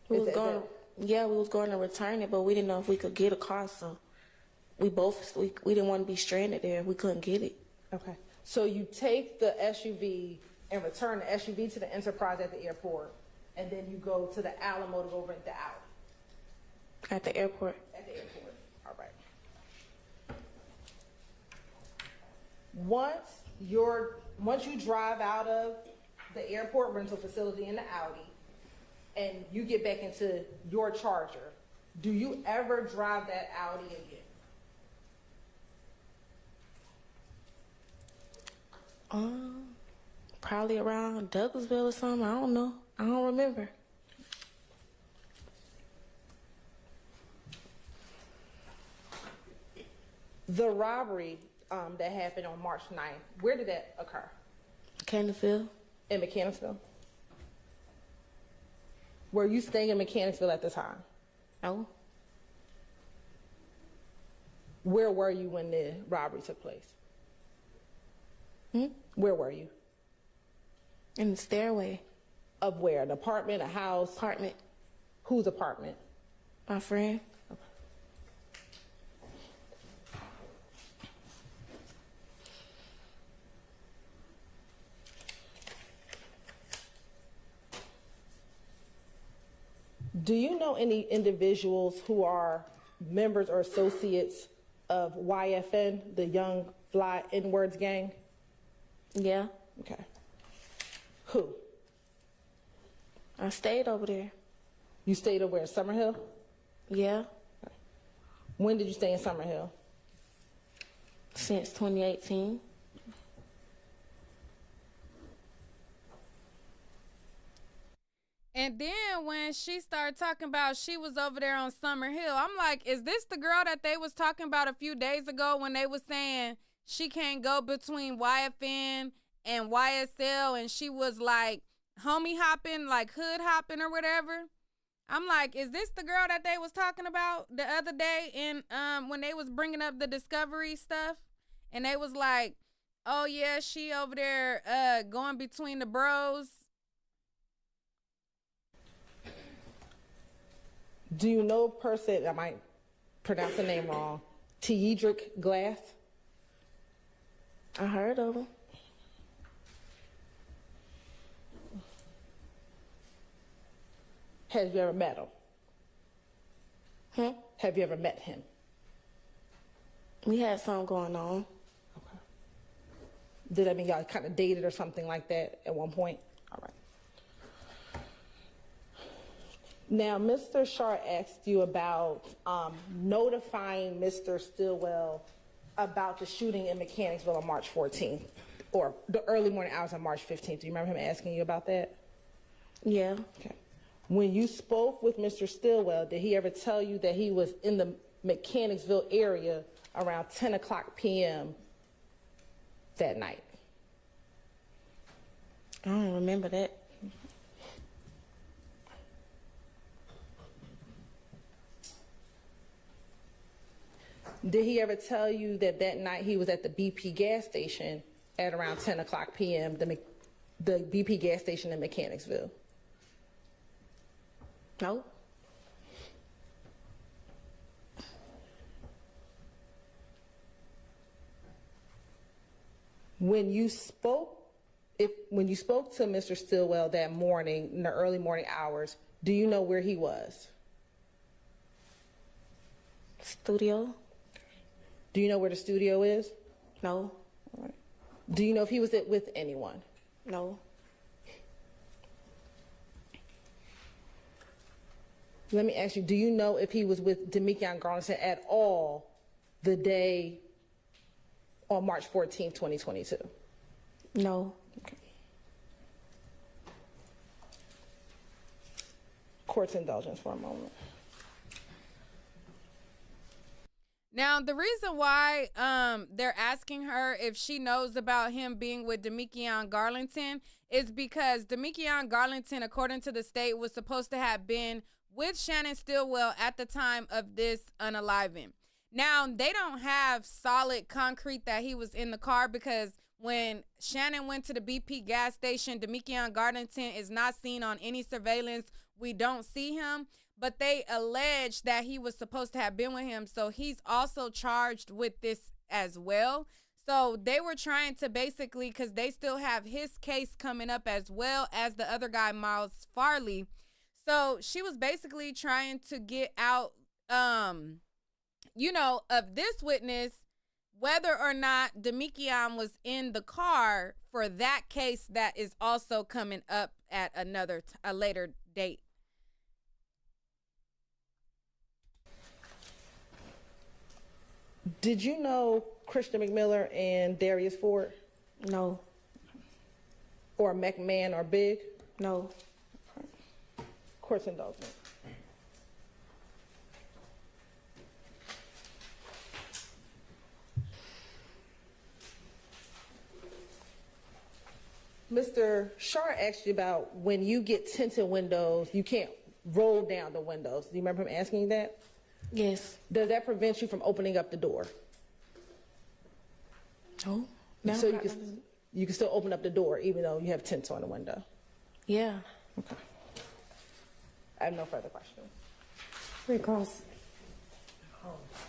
We was going to return it, but we didn't know if we could get a car, so we didn't want to be stranded there. We couldn't get it. Okay. So you take the SUV and return the SUV to the Enterprise at the airport, and then you go to the Alamo to go rent the Audi. At the airport. At the airport. All right. Once you drive out of the airport rental facility in the Audi, and you get back into your Charger, do you ever drive that Audi again? Probably around Douglasville or something. I don't know. I don't remember. The robbery that happened on March 9th, where did that occur? Mechanicsville. In Mechanicsville? Were you staying in Mechanicsville at the time? No. Where were you when the robbery took place? Where were you? In the stairway. Of where? An apartment, a house? Apartment. Whose apartment? My friend. Okay. Do you know any individuals who are members or associates of YFN, the Young Fly N-Words gang? Yeah, Okay. Who? I stayed over there. You stayed over in Summerhill? Yeah, When did you stay in Summerhill? since 2018. And then when she started talking about she was over there on Summer Hill, I'm like, is this the girl that they was talking about a few days ago when they was saying she can't go between YFN and YSL, and she was like homie hopping, like hood hopping or whatever? I'm like, is this the girl that they was talking about the other day in when they was bringing up the Discovery stuff? And they was like, oh yeah, she over there going between the bros. Do you know a person, I might pronounce the name wrong, Teedrick Glass? I heard of him. Have you ever met him? Hmm? Have you ever met him? We had something going on. Okay. Did that mean y'all kind of dated or something like that at one point? All right. Now, Mr. Shar asked you about notifying Mr. Stillwell about the shooting in Mechanicsville on March 14th, or the early morning hours on March 15th. Do you remember him asking you about that? Yeah, Okay. When you spoke with Mr. Stillwell, did he ever tell you that he was in the Mechanicsville area around 10 o'clock p.m. that night? I don't remember that. Did he ever tell you that that night he was at the BP gas station at around 10 o'clock p.m., the BP gas station in Mechanicsville? No. When you spoke to Mr. Stillwell that morning, in the early morning hours, do you know where he was? Studio? Do you know where the studio is? No. All right. Do you know if he was with anyone? No. Let me ask you, do you know if he was with Demekion Garlington at all the day on March 14th, 2022? No. Okay. Court's indulgence for a moment. Now, the reason why they're asking her if she knows about him being with Demekion Garlington is because Demekion Garlington, according to the state, was supposed to have been with Shannon Stillwell at the time of this unaliving. Now, they don't have solid concrete that he was in the car, because when Shannon went to the BP gas station, Demekion Garlington is not seen on any surveillance. We don't see him, but they allege that he was supposed to have been with him. So he's also charged with this as well. So they were trying to basically, because they still have his case coming up as well as the other guy, Miles Farley. So she was basically trying to get out, of this witness, whether or not Demekion was in the car for that case that is also coming up at a later date. Did you know Christian McMiller and Darius Ford? No. Or McMahon or Big? No. Court's indulgence. Mr. Shar asked you about when you get tinted windows, you can't roll down the windows. Do you remember him asking you that? Yes. Does that prevent you from opening up the door? No. No. So you can still open up the door even though you have tints on the window? Yeah. Okay. I have no further questions. Recalls.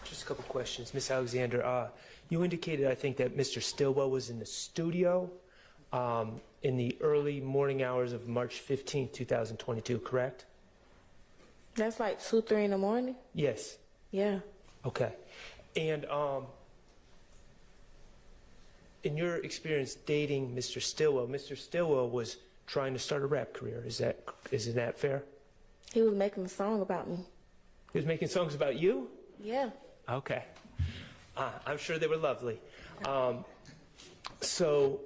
Just a couple questions. Miss Alexander, you indicated, I think, that Mr. Stillwell was in the studio in the early morning hours of March 15th, 2022, correct? That's like 2, 3 in the morning? Yes. Yeah. Okay. And in your experience dating Mr. Stillwell, Mr. Stillwell was trying to start a rap career. Isn't that fair? He was making a song about me. He was making songs about you? Yeah. Okay. I'm sure they were lovely. So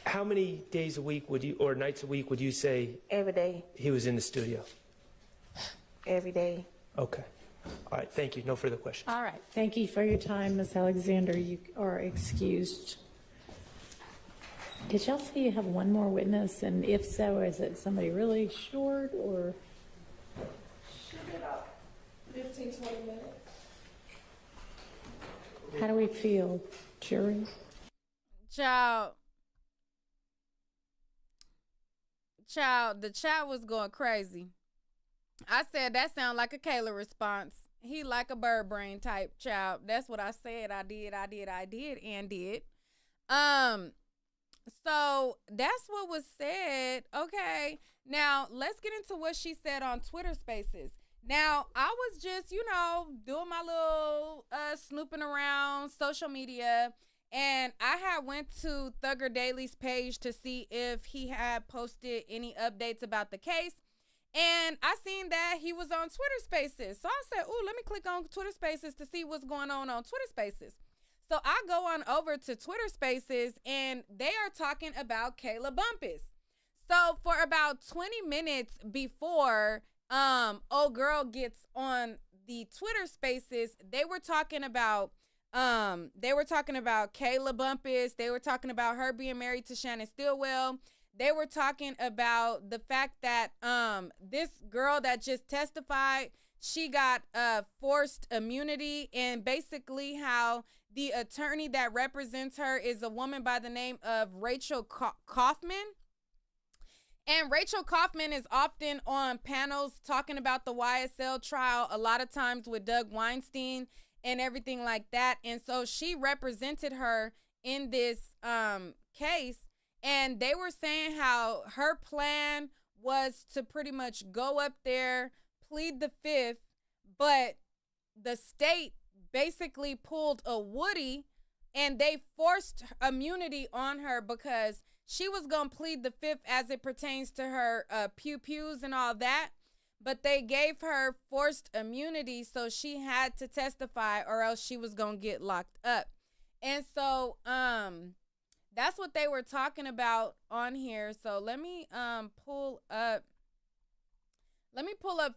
how many days a week or nights a week would you say Every day. he was in the studio? Every day. Okay. All right, thank you. No further questions. All right. Thank you for your time, Ms. Alexander. You are excused. Did y'all see you have one more witness? And if so, is it somebody really short or? Should be about 15, 20 minutes. How do we feel, jury? Child, the child was going crazy. I said that sound like a Kayla response. He like a bird brain type child. That's what I said. I did, and did. So that's what was said. Okay. Now let's get into what she said on Twitter Spaces. Now, I was just, doing my little snooping around social media, and I had went to Thugger Daily's page to see if he had posted any updates about the case, and I seen that he was on Twitter Spaces. So I said, ooh, let me click on Twitter Spaces to see what's going on Twitter Spaces. So I go on over to Twitter Spaces, and they are talking about Kayla Bumpus. So for about 20 minutes before old girl gets on the Twitter Spaces, they were talking about Kayla Bumpus. They were talking about her being married to Shannon Stillwell. They were talking about the fact that this girl that just testified, she got forced immunity, and basically how the attorney that represents her is a woman by the name of Rachel Kaufman. And Rachel Kaufman is often on panels talking about the YSL trial, a lot of times with Doug Weinstein and everything like that. And so she represented her in this case. And they were saying how her plan was to pretty much go up there, plead the fifth, but the state basically pulled a Woody and they forced immunity on her because she was going to plead the fifth as it pertains to her pew-pews and all that. But they gave her forced immunity, so she had to testify or else she was going to get locked up. And so that's what they were talking about on here. So let me pull up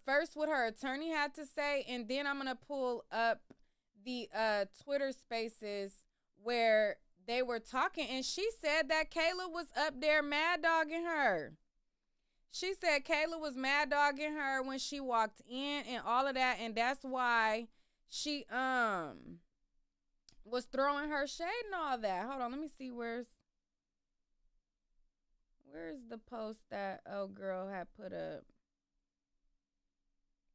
first what her attorney had to say, and then I'm going to pull up the Twitter Spaces where they were talking, and she said that Kayla was up there mad dogging her. She said Kayla was mad dogging her when she walked in and all of that, and that's why she was throwing her shade and all that. Hold on, let me see where's the post that old girl had put up.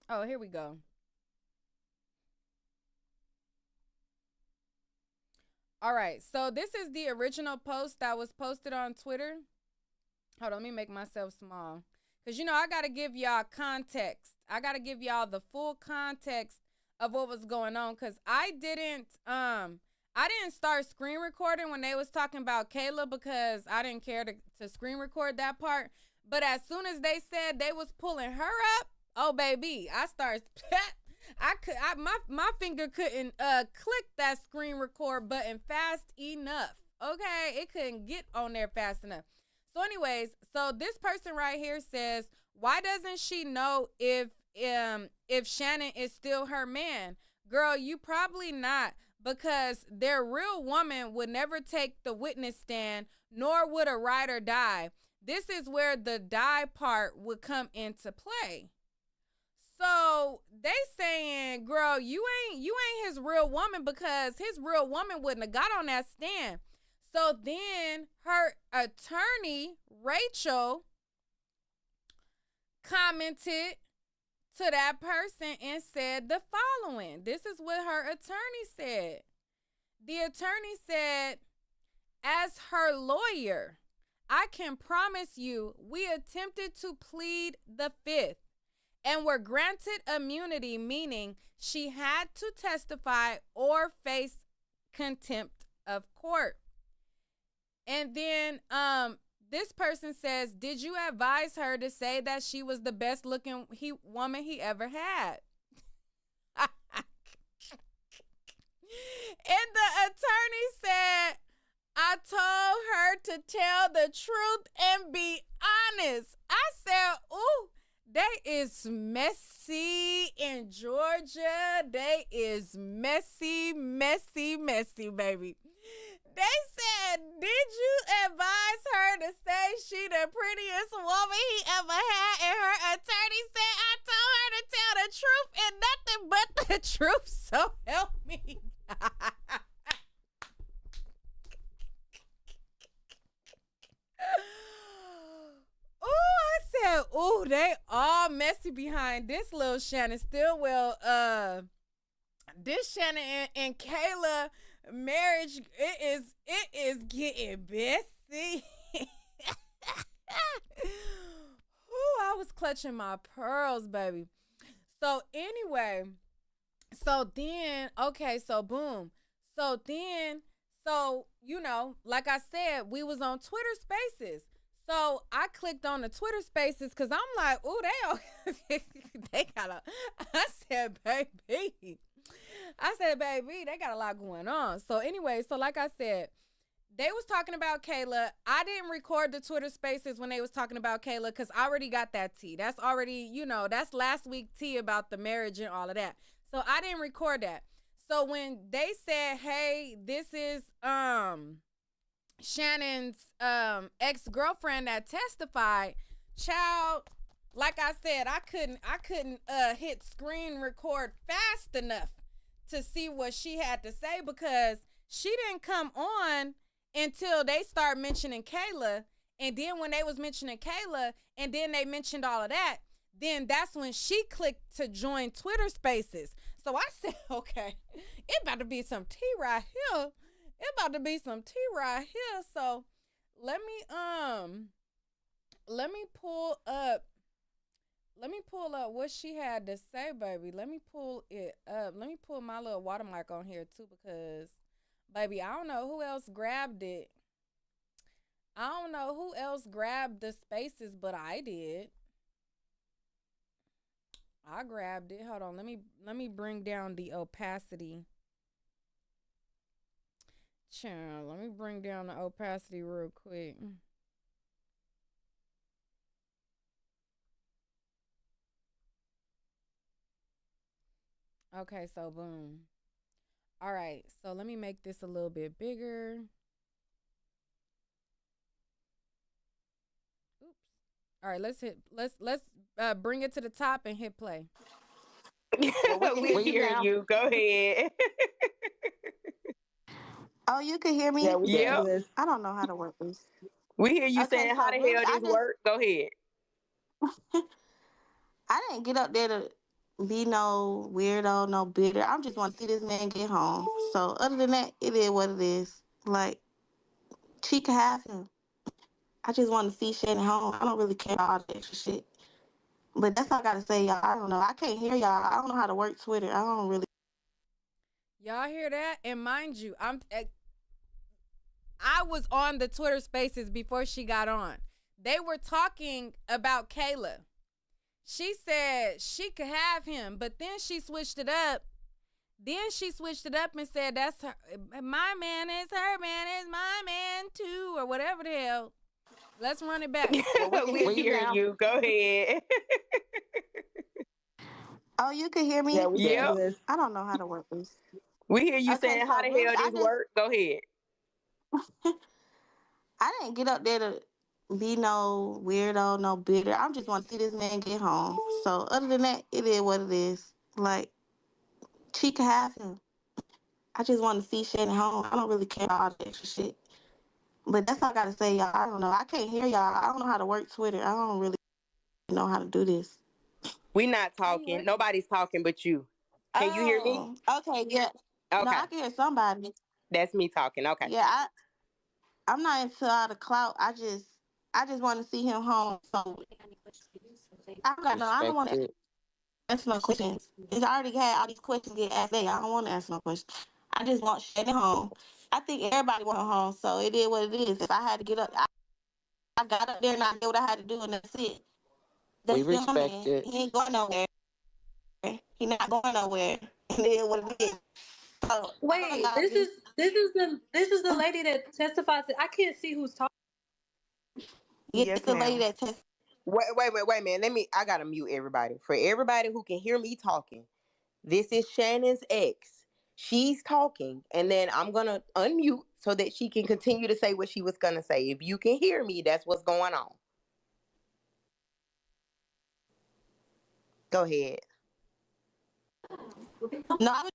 Oh, here we go. All right, so this is the original post that was posted on Twitter. Hold on, let me make myself small. Because, I got to give y'all context. I got to give y'all the full context of what was going on. Because I didn't start screen recording when they was talking about Kayla because I didn't care to screen record that part. But as soon as they said they was pulling her up, oh, baby, I started... my finger couldn't click that screen record button fast enough. Okay, it couldn't get on there fast enough. So anyways, so this person right here says, why doesn't she know if Shannon is still her man? Girl, you probably not, because their real woman would never take the witness stand, nor would a ride or die. This is where the die part would come into play. So they saying, girl, you ain't his real woman, because his real woman wouldn't have got on that stand. So then her attorney, Rachel, commented to that person and said the following. This is what her attorney said. The attorney said, as her lawyer, I can promise you we attempted to plead the fifth and were granted immunity, meaning she had to testify or face contempt of court. And then this person says, did you advise her to say that she was the best looking woman he ever had? And the attorney said, I told her to tell the truth and be honest. I said, ooh, they is messy in Georgia. They is messy, messy, messy, baby. They said, did you advise her to say she the prettiest woman he ever had? And her attorney said, I told her to tell the truth and nothing but the truth. So help me. Oh, I said, oh, they all messy behind this little Shannon Stillwell. This Shannon and Kayla marriage, it is getting messy. Ooh, I was clutching my pearls, baby. So anyway, so then, okay, so boom. So then, so, you know, like I said, we was on Twitter Spaces. So I clicked on the Twitter Spaces because I'm like, ooh, they got a, I said, baby, they got a lot going on. So anyway, so like I said, they was talking about Kayla. I didn't record the Twitter Spaces when they was talking about Kayla because I already got that tea. That's already, you know, that's last week tea about the marriage and all of that. So I didn't record that. So when they said, hey, this is Shannon's ex-girlfriend that testified, child, like I said, I couldn't hit screen record fast enough to see what she had to say because she didn't come on until they start mentioning Kayla. And then when they was mentioning Kayla and then they mentioned all of that, then that's when she clicked to join Twitter Spaces. So I said, okay, it about to be some tea right here. So let me pull up what she had to say, baby. Let me pull it up. Let me pull my little watermark on here too because, baby, I don't know who else grabbed it. I don't know who else grabbed the Spaces, but I did. I grabbed it. Hold on. Let me bring down the opacity. Child, let me bring down the opacity real quick. Okay, so boom. All right, so let me make this a little bit bigger. Oops. All right, let's bring it to the top and hit play. Well, we can hear you. Go ahead. Oh, you can hear me? Yeah, we Yep. can do this. I don't know how to work this. We hear you Okay, saying so how the really, hell this work. Go ahead. I didn't get up there to be no weirdo, no bitter. I just want to see this man get home. So other than that, it is what it is. Like, she could have him. I just want to see Shannon home. I don't really care about all the extra shit. But that's all I gotta say, y'all. I don't know. I can't hear y'all. I don't know how to work Twitter. I don't really. Y'all hear that? And mind you, I was on the Twitter Spaces before she got on. They were talking about Kayla. She said she could have him, but then she switched it up. And said, that's her, my man is her man is my man too, or whatever the hell. Let's run it back. Well, we can hear you. Go ahead. Oh, you can hear me? Yeah, we can Yep. do this. I don't know how to work this. We hear you Okay, saying so how the really, hell this work. Go ahead. I didn't get up there to be no weirdo, no bitter. I just want to see this man get home. So other than that, it is what it is. Like, she could have him. I just want to see Shannon home. I don't really care about all the extra shit. But that's all I gotta say, y'all. I don't know. I can't hear y'all. I don't know how to work Twitter. I don't really know how to do this. We not talking. Nobody's talking but you. Can you hear me? Okay, yeah. No, Okay. I can hear somebody. That's me talking. Okay. Yeah, I'm not into all the clout. I just want to see him home. So I don't want to answer no questions. It's I already had all these questions get asked. I don't want to answer no questions. I just want Shannon home. I think everybody want her home, so it is what it is. If I had to get up, I got up there and I did what I had to do, and that's it. That's We still my respect man. it. He ain't going nowhere. He not going nowhere. And it is what it is. So Wait, y'all just this is the lady that testified to. I can't see who's talking. get Yes, the lady ma'am. that test. Wait, man. I gotta mute everybody. For everybody who can hear me talking, this is Shannon's ex. She's talking, and then I'm gonna unmute so that she can continue to say what she was gonna say. If you can hear me, that's what's going on. Go ahead. No, I was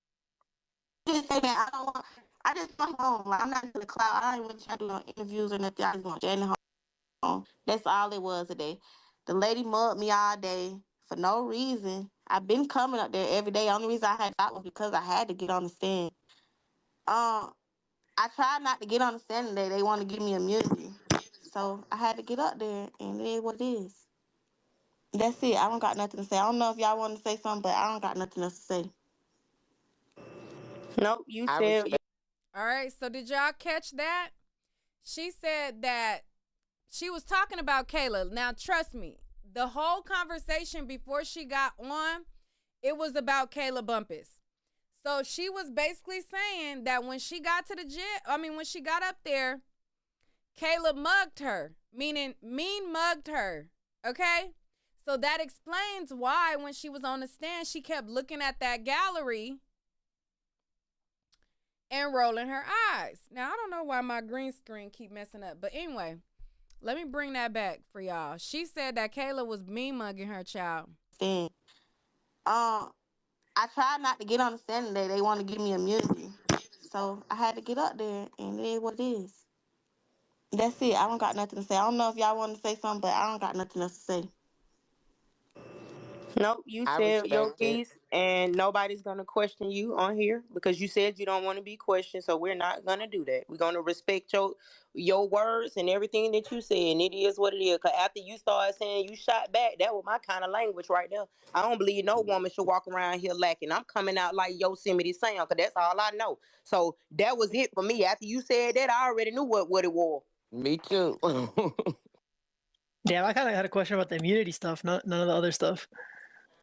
just saying that I don't want. I just want home. Like, I'm not in the cloud. I ain't really trying to do no interviews or nothing. I just want Shannon home. That's all it was today. The lady mugged me all day for no reason. I've been coming up there every day. Only reason I had thought was because I had to get on the stand. I tried not to get on the stand today. They want to give me immunity. So I had to get up there, and it is what it is. That's it. I don't got nothing to say. I don't know if y'all want to say something, but I don't got nothing else to say. Nope, you I said respect. All right, so did y'all catch that? She said that she was talking about Kayla. Now, trust me, the whole conversation before she got on, it was about Kayla Bumpus. So she was basically saying that when she got to the gym, when she got up there, Kayla mugged her, meaning mean mugged her. Okay? So that explains why when she was on the stand, she kept looking at that gallery and rolling her eyes. Now, I don't know why my green screen keep messing up. But anyway, let me bring that back for y'all. She said that Kayla was mean mugging her child. Stand. I tried not to get on the stand today. They want to give me immunity. So I had to get up there, and it is what it is. That's it. I don't got nothing to say. I don't know if y'all want to say something, but I don't got nothing else to say. Nope, you I said your respect it. piece, and nobody's gonna question you on here because you said you don't want to be questioned. So we're not gonna do that. We're gonna respect your words and everything that you said, and it is what it is. Cause after you started saying you shot back, that was my kind of language right there. I don't believe no woman should walk around here lacking. I'm coming out like Yosemite Sam, cause that's all I know. So that was it for me. After you said that, I already knew what it was. Me too. Damn, I kind of had a question about the immunity stuff, none of the other stuff.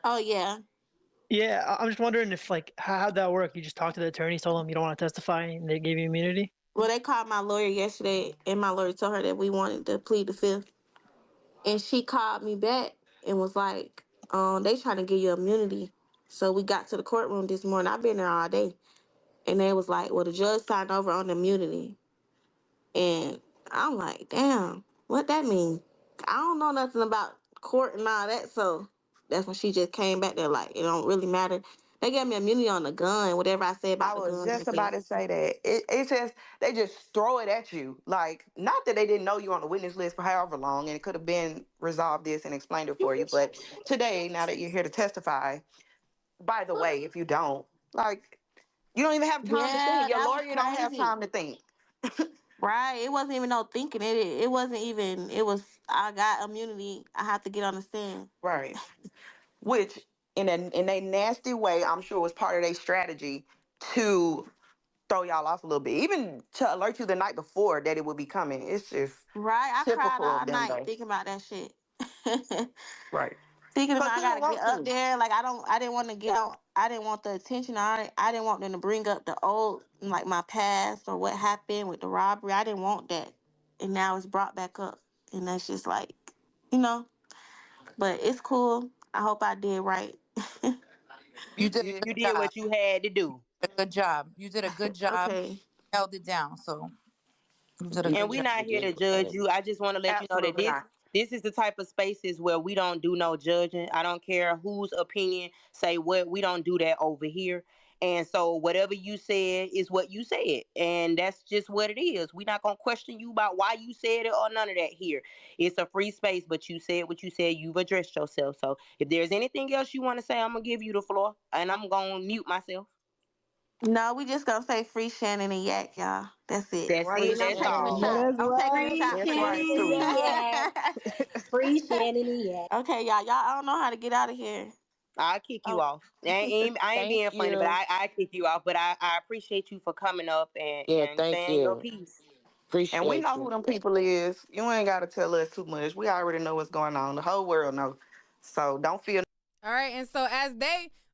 Oh, yeah. Yeah, I'm just wondering if, like, how'd that work? You just talked to the attorneys, told them you don't want to testify, and they gave you immunity? Well, they called my lawyer yesterday, and my lawyer told her that we wanted to plead the fifth. And she called me back and was like, they trying to give you immunity. So we got to the courtroom this morning. I've been there all day. And they was like, well, the judge signed over on the immunity. And I'm like, damn, what that mean? I don't know nothing about court and all that. So that's when she just came back there like, it don't really matter. They gave me immunity on the gun, whatever I say I about the was gun. just That's it. about to say that. It's just they just throw it at you. Like, not that they didn't know you on the witness list for however long and it could have been resolved this and explained it for you. But today, now that you're here to testify, by the way, if you don't, like, you don't even have time to Yeah, think. Your that was lawyer don't have crazy. time to think. Right. It wasn't even no thinking. It wasn't even, it was, I got immunity. I have to get on the stand. Right. Which in a nasty way, I'm sure was part of their strategy to throw y'all off a little bit. Even to alert you the night before that it would be coming. It's just Right. I cried typical all of them night though. thinking about that shit. Right. Thinking about Because I who don't gotta want get up to? there. Like I didn't want to get out. I didn't want the attention. I didn't want them to bring up the old, like my past or what happened with the robbery. I didn't want that. And now it's brought back up. And that's just like, you know. But it's cool. I hope I did right. You did a You good did job. what you had to do. A good job. You did a good job. Okay. Held it down. So you did a And good we're job. not You here to did judge great. you. I just want to let you know that Absolutely not. this is the type of spaces where we don't do no judging. I don't care whose opinion say what. We don't do that over here. And so whatever you said is what you said. And that's just what it is. We're not going to question you about why you said it or none of that here. It's a free space, but you said what you said. You've addressed yourself. So if there's anything else you want to say, I'm going to give you the floor. And I'm going to mute myself. No, we just gonna say free Shannon and Yak, y'all. That's it. That's Free it. And I'm That's taking the Shannon all. and No, shot. Yak. that's I'm taking right. the Free shot That's today. right Shannon too. and Yak. Free Shannon and Yak. Okay, y'all. Y'all I don't know how to get out of here. I'll kick you Oh, off. I ain't being Thank funny, but you. I kick you off. But I appreciate you for coming up Yeah, and thank saying your you. piece. And we Appreciate know who you. them people is. You ain't gotta tell us too much. We already know what's going on. The whole world knows. So don't feel. All right, and so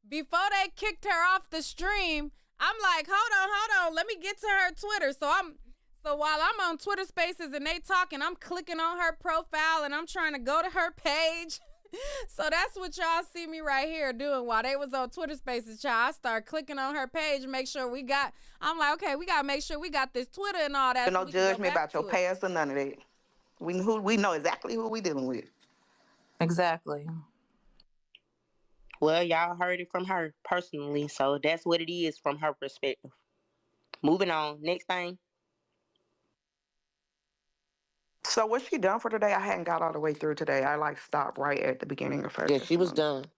before they kicked her off the stream, I'm like, hold on, let me get to her Twitter. So while I'm on Twitter Spaces and they talking, I'm clicking on her profile and I'm trying to go to her page. So that's what y'all see me right here doing while they was on Twitter Spaces, y'all. I start clicking on her page, make sure I'm like, okay, we gotta make sure we got this Twitter and all that. No judgment about your past or none of that. We know exactly who we dealing with. Exactly. Well, y'all heard it from her personally, so that's what it is from her perspective. Moving on. Next thing. So was she done for today? I hadn't got all the way through today. I stopped right at the beginning of her Yeah, she was testimony. done.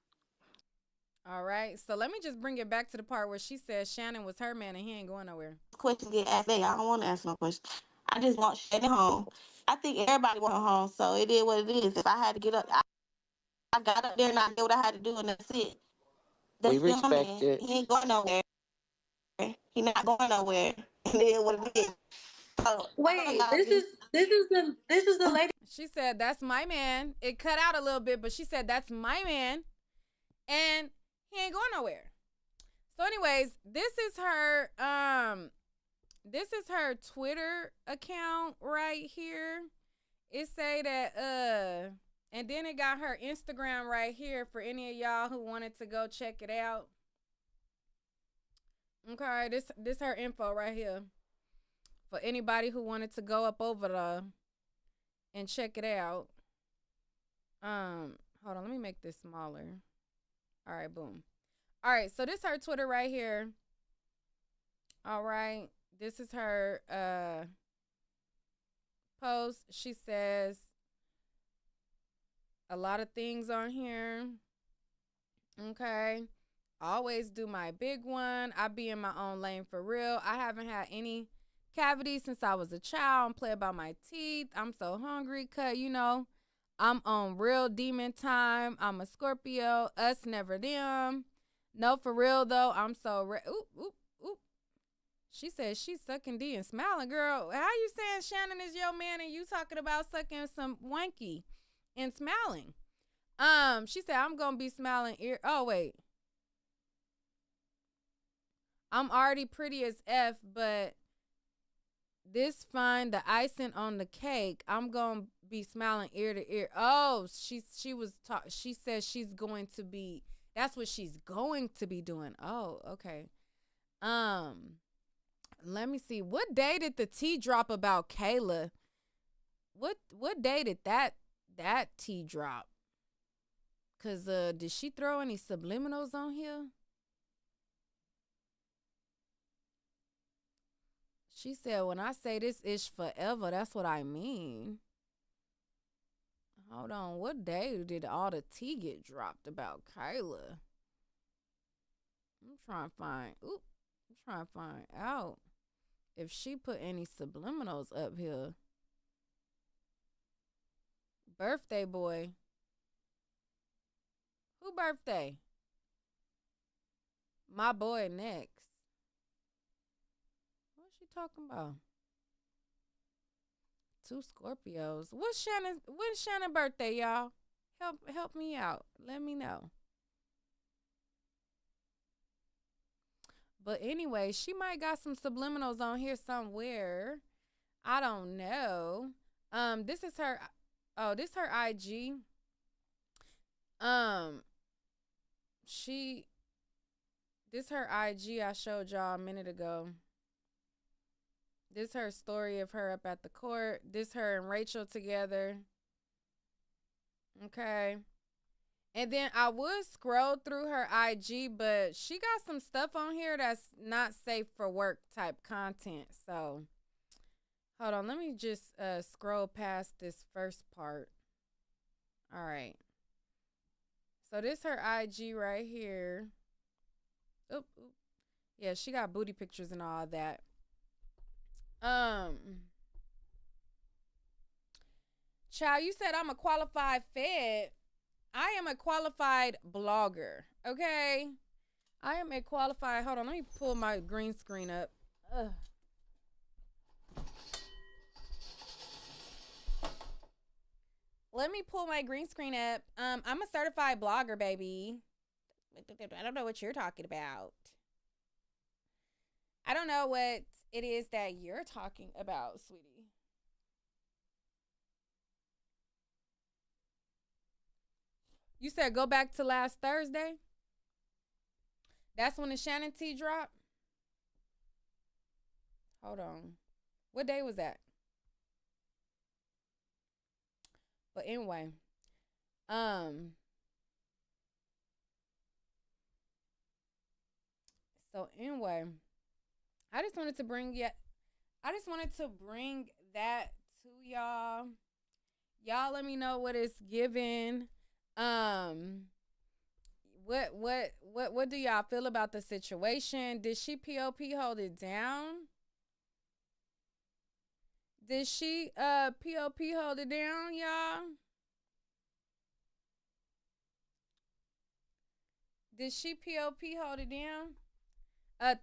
All right, so let me just bring it back to the part where she said Shannon was her man and he ain't going nowhere. Questions get asked. I don't want to ask no question. I just want Shannon home. I think everybody want her home, so it is what it is. If I had to get up, I got up there and I did what I had to do, and that's it. We That's still my respect man. it. He ain't going nowhere. He not going nowhere. It is what it is. So, Wait, this is the lady. She said, that's my man. It cut out a little bit, but she said, that's my man. And he ain't going nowhere. So anyways, this is her Twitter account right here. It say that, and then it got her Instagram right here for any of y'all who wanted to go check it out. Okay, this her info right here. For anybody who wanted to go up over there and check it out. Hold on, let me make this smaller. All right, boom. All right, so this her Twitter right here. All right, this is her post. She says a lot of things on here. Okay. Always do my big one. I be in my own lane for real. I haven't had any cavities since I was a child. I'm playing about my teeth. I'm so hungry, cause I'm on real demon time. I'm a Scorpio. Us never them. No, for real though. I'm so oop, oop, oop. She said she's sucking D and smiling. Girl, how you saying Shannon is your man and you talking about sucking some wanky and smiling? She said I'm gonna be smiling ear. Oh wait. I'm already pretty as F, but this fine, the icing on the cake, I'm gonna be smiling ear to ear. Oh, she says she's going to be, that's what she's going to be doing. Oh, okay. Let me see. What day did the tea drop about Kayla? What day did that tea drop? Cause did she throw any subliminals on here? She said, when I say this ish forever, that's what I mean. Hold on. What day did all the tea get dropped about Kyla? I'm trying to find out if she put any subliminals up here. Birthday boy. Who birthday? My boy next. Talking about 2 Scorpios. When's Shannon's birthday, y'all? Help me out. Let me know. But anyway, she might got some subliminals on here somewhere. I don't know. This is her IG. This her IG I showed y'all a minute ago. This her story of her up at the court. This her and Rachel together. Okay. And then I would scroll through her IG, but she got some stuff on here that's not safe for work type content. So, hold on. Let me just scroll past this first part. All right. So, this her IG right here. Oop. Yeah, she got booty pictures and all that. Child, you said I'm a qualified fed. I am a qualified blogger. Okay. I am a qualified. Hold on, let me pull my green screen up. Ugh. Let me pull my green screen up. I'm a certified blogger, baby. I don't know what you're talking about. I don't know what it is that you're talking about, sweetie. You said go back to last Thursday? That's when the Shannon T dropped? Hold on. What day was that? But anyway, so anyway, I just wanted to bring that to y'all. Y'all let me know what it's given. What do y'all feel about the situation? Did she POP hold it down? Did she POP hold it down, y'all? Did she POP hold it down?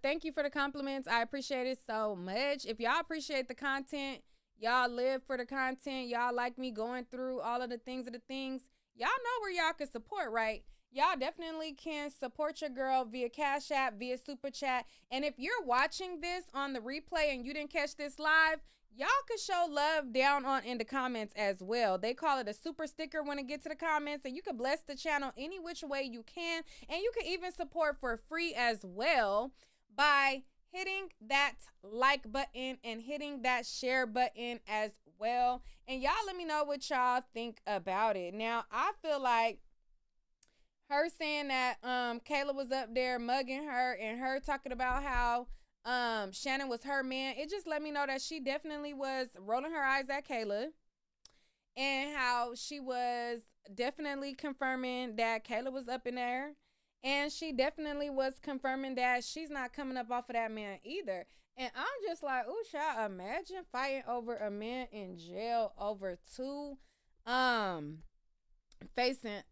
Thank you for the compliments. I appreciate it so much. If y'all appreciate the content, y'all live for the content, y'all like me going through all of the things, y'all know where y'all can support, right? Y'all definitely can support your girl via Cash App, via Super Chat. And if you're watching this on the replay and you didn't catch this live, y'all can show love down on in the comments as well. They call it a super sticker when it gets to the comments, and you can bless the channel any which way you can. And you can even support for free as well by hitting that like button and hitting that share button as well. And y'all let me know what y'all think about it. Now, I feel like her saying that Kayla was up there mugging her and her talking about how Shannon was her man, it just let me know that she definitely was rolling her eyes at Kayla, and how she was definitely confirming that Kayla was up in there, and she definitely was confirming that she's not coming up off of that man either. And I'm just like, ooh, child, imagine fighting over a man in jail over two facing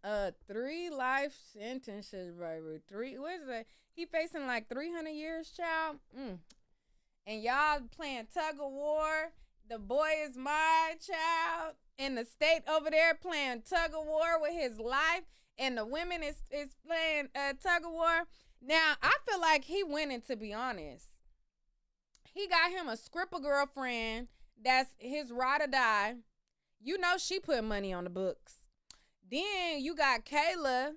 3 life sentences, baby. What is it? He facing like 300 years, child. And y'all playing tug of war. The boy is my child. In the state over there playing tug of war with his life. And the women is playing tug of war. Now, I feel like he winning, to be honest. He got him a scripper girlfriend that's his ride or die. You know she put money on the books. Then you got Kayla,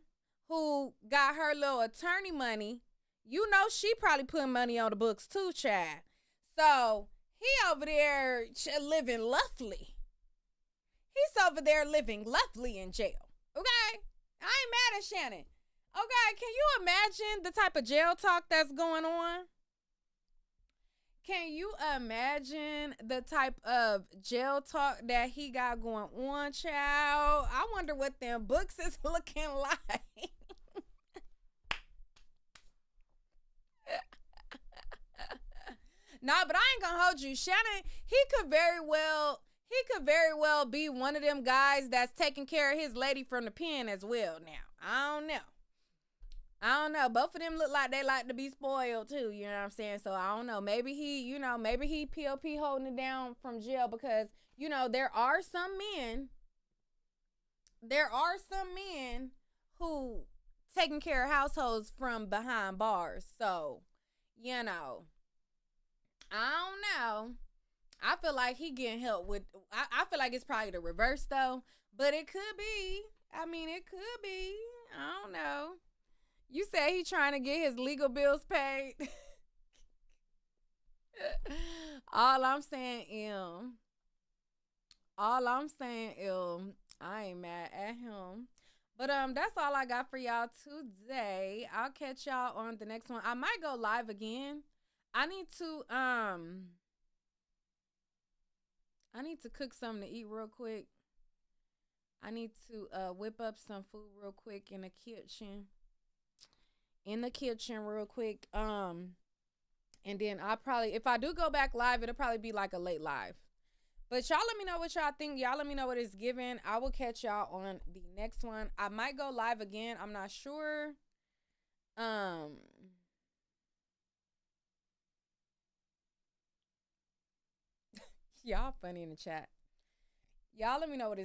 who got her little attorney money. You know she probably put money on the books too, child. So he over there living lovely. He's over there living lovely in jail. Okay? I ain't mad at Shannon. Okay, can you imagine the type of jail talk that's going on? Can you imagine the type of jail talk that he got going on, child? I wonder what them books is looking like. Nah, but I ain't gonna hold you. Shannon, he could very well be one of them guys that's taking care of his lady from the pen as well now. I don't know. Both of them look like they like to be spoiled too. You know what I'm saying? So I don't know. Maybe he POP holding it down from jail because, there are some men who taking care of households from behind bars. So, I don't know. I feel like he getting help with, I feel like it's probably the reverse though, but it could be. I mean, it could be. I don't know. You say he trying to get his legal bills paid. All I'm saying is, I ain't mad at him. But that's all I got for y'all today. I'll catch y'all on the next one. I might go live again. I need to cook something to eat real quick. I need to whip up some food real quick in the kitchen. Real quick. And then I'll probably, if I do go back live, it'll probably be like a late live. But y'all let me know what y'all think. Y'all let me know what it's given. I will catch y'all on the next one. I might go live again. I'm not sure. Um, y'all funny in the chat. Y'all let me know what is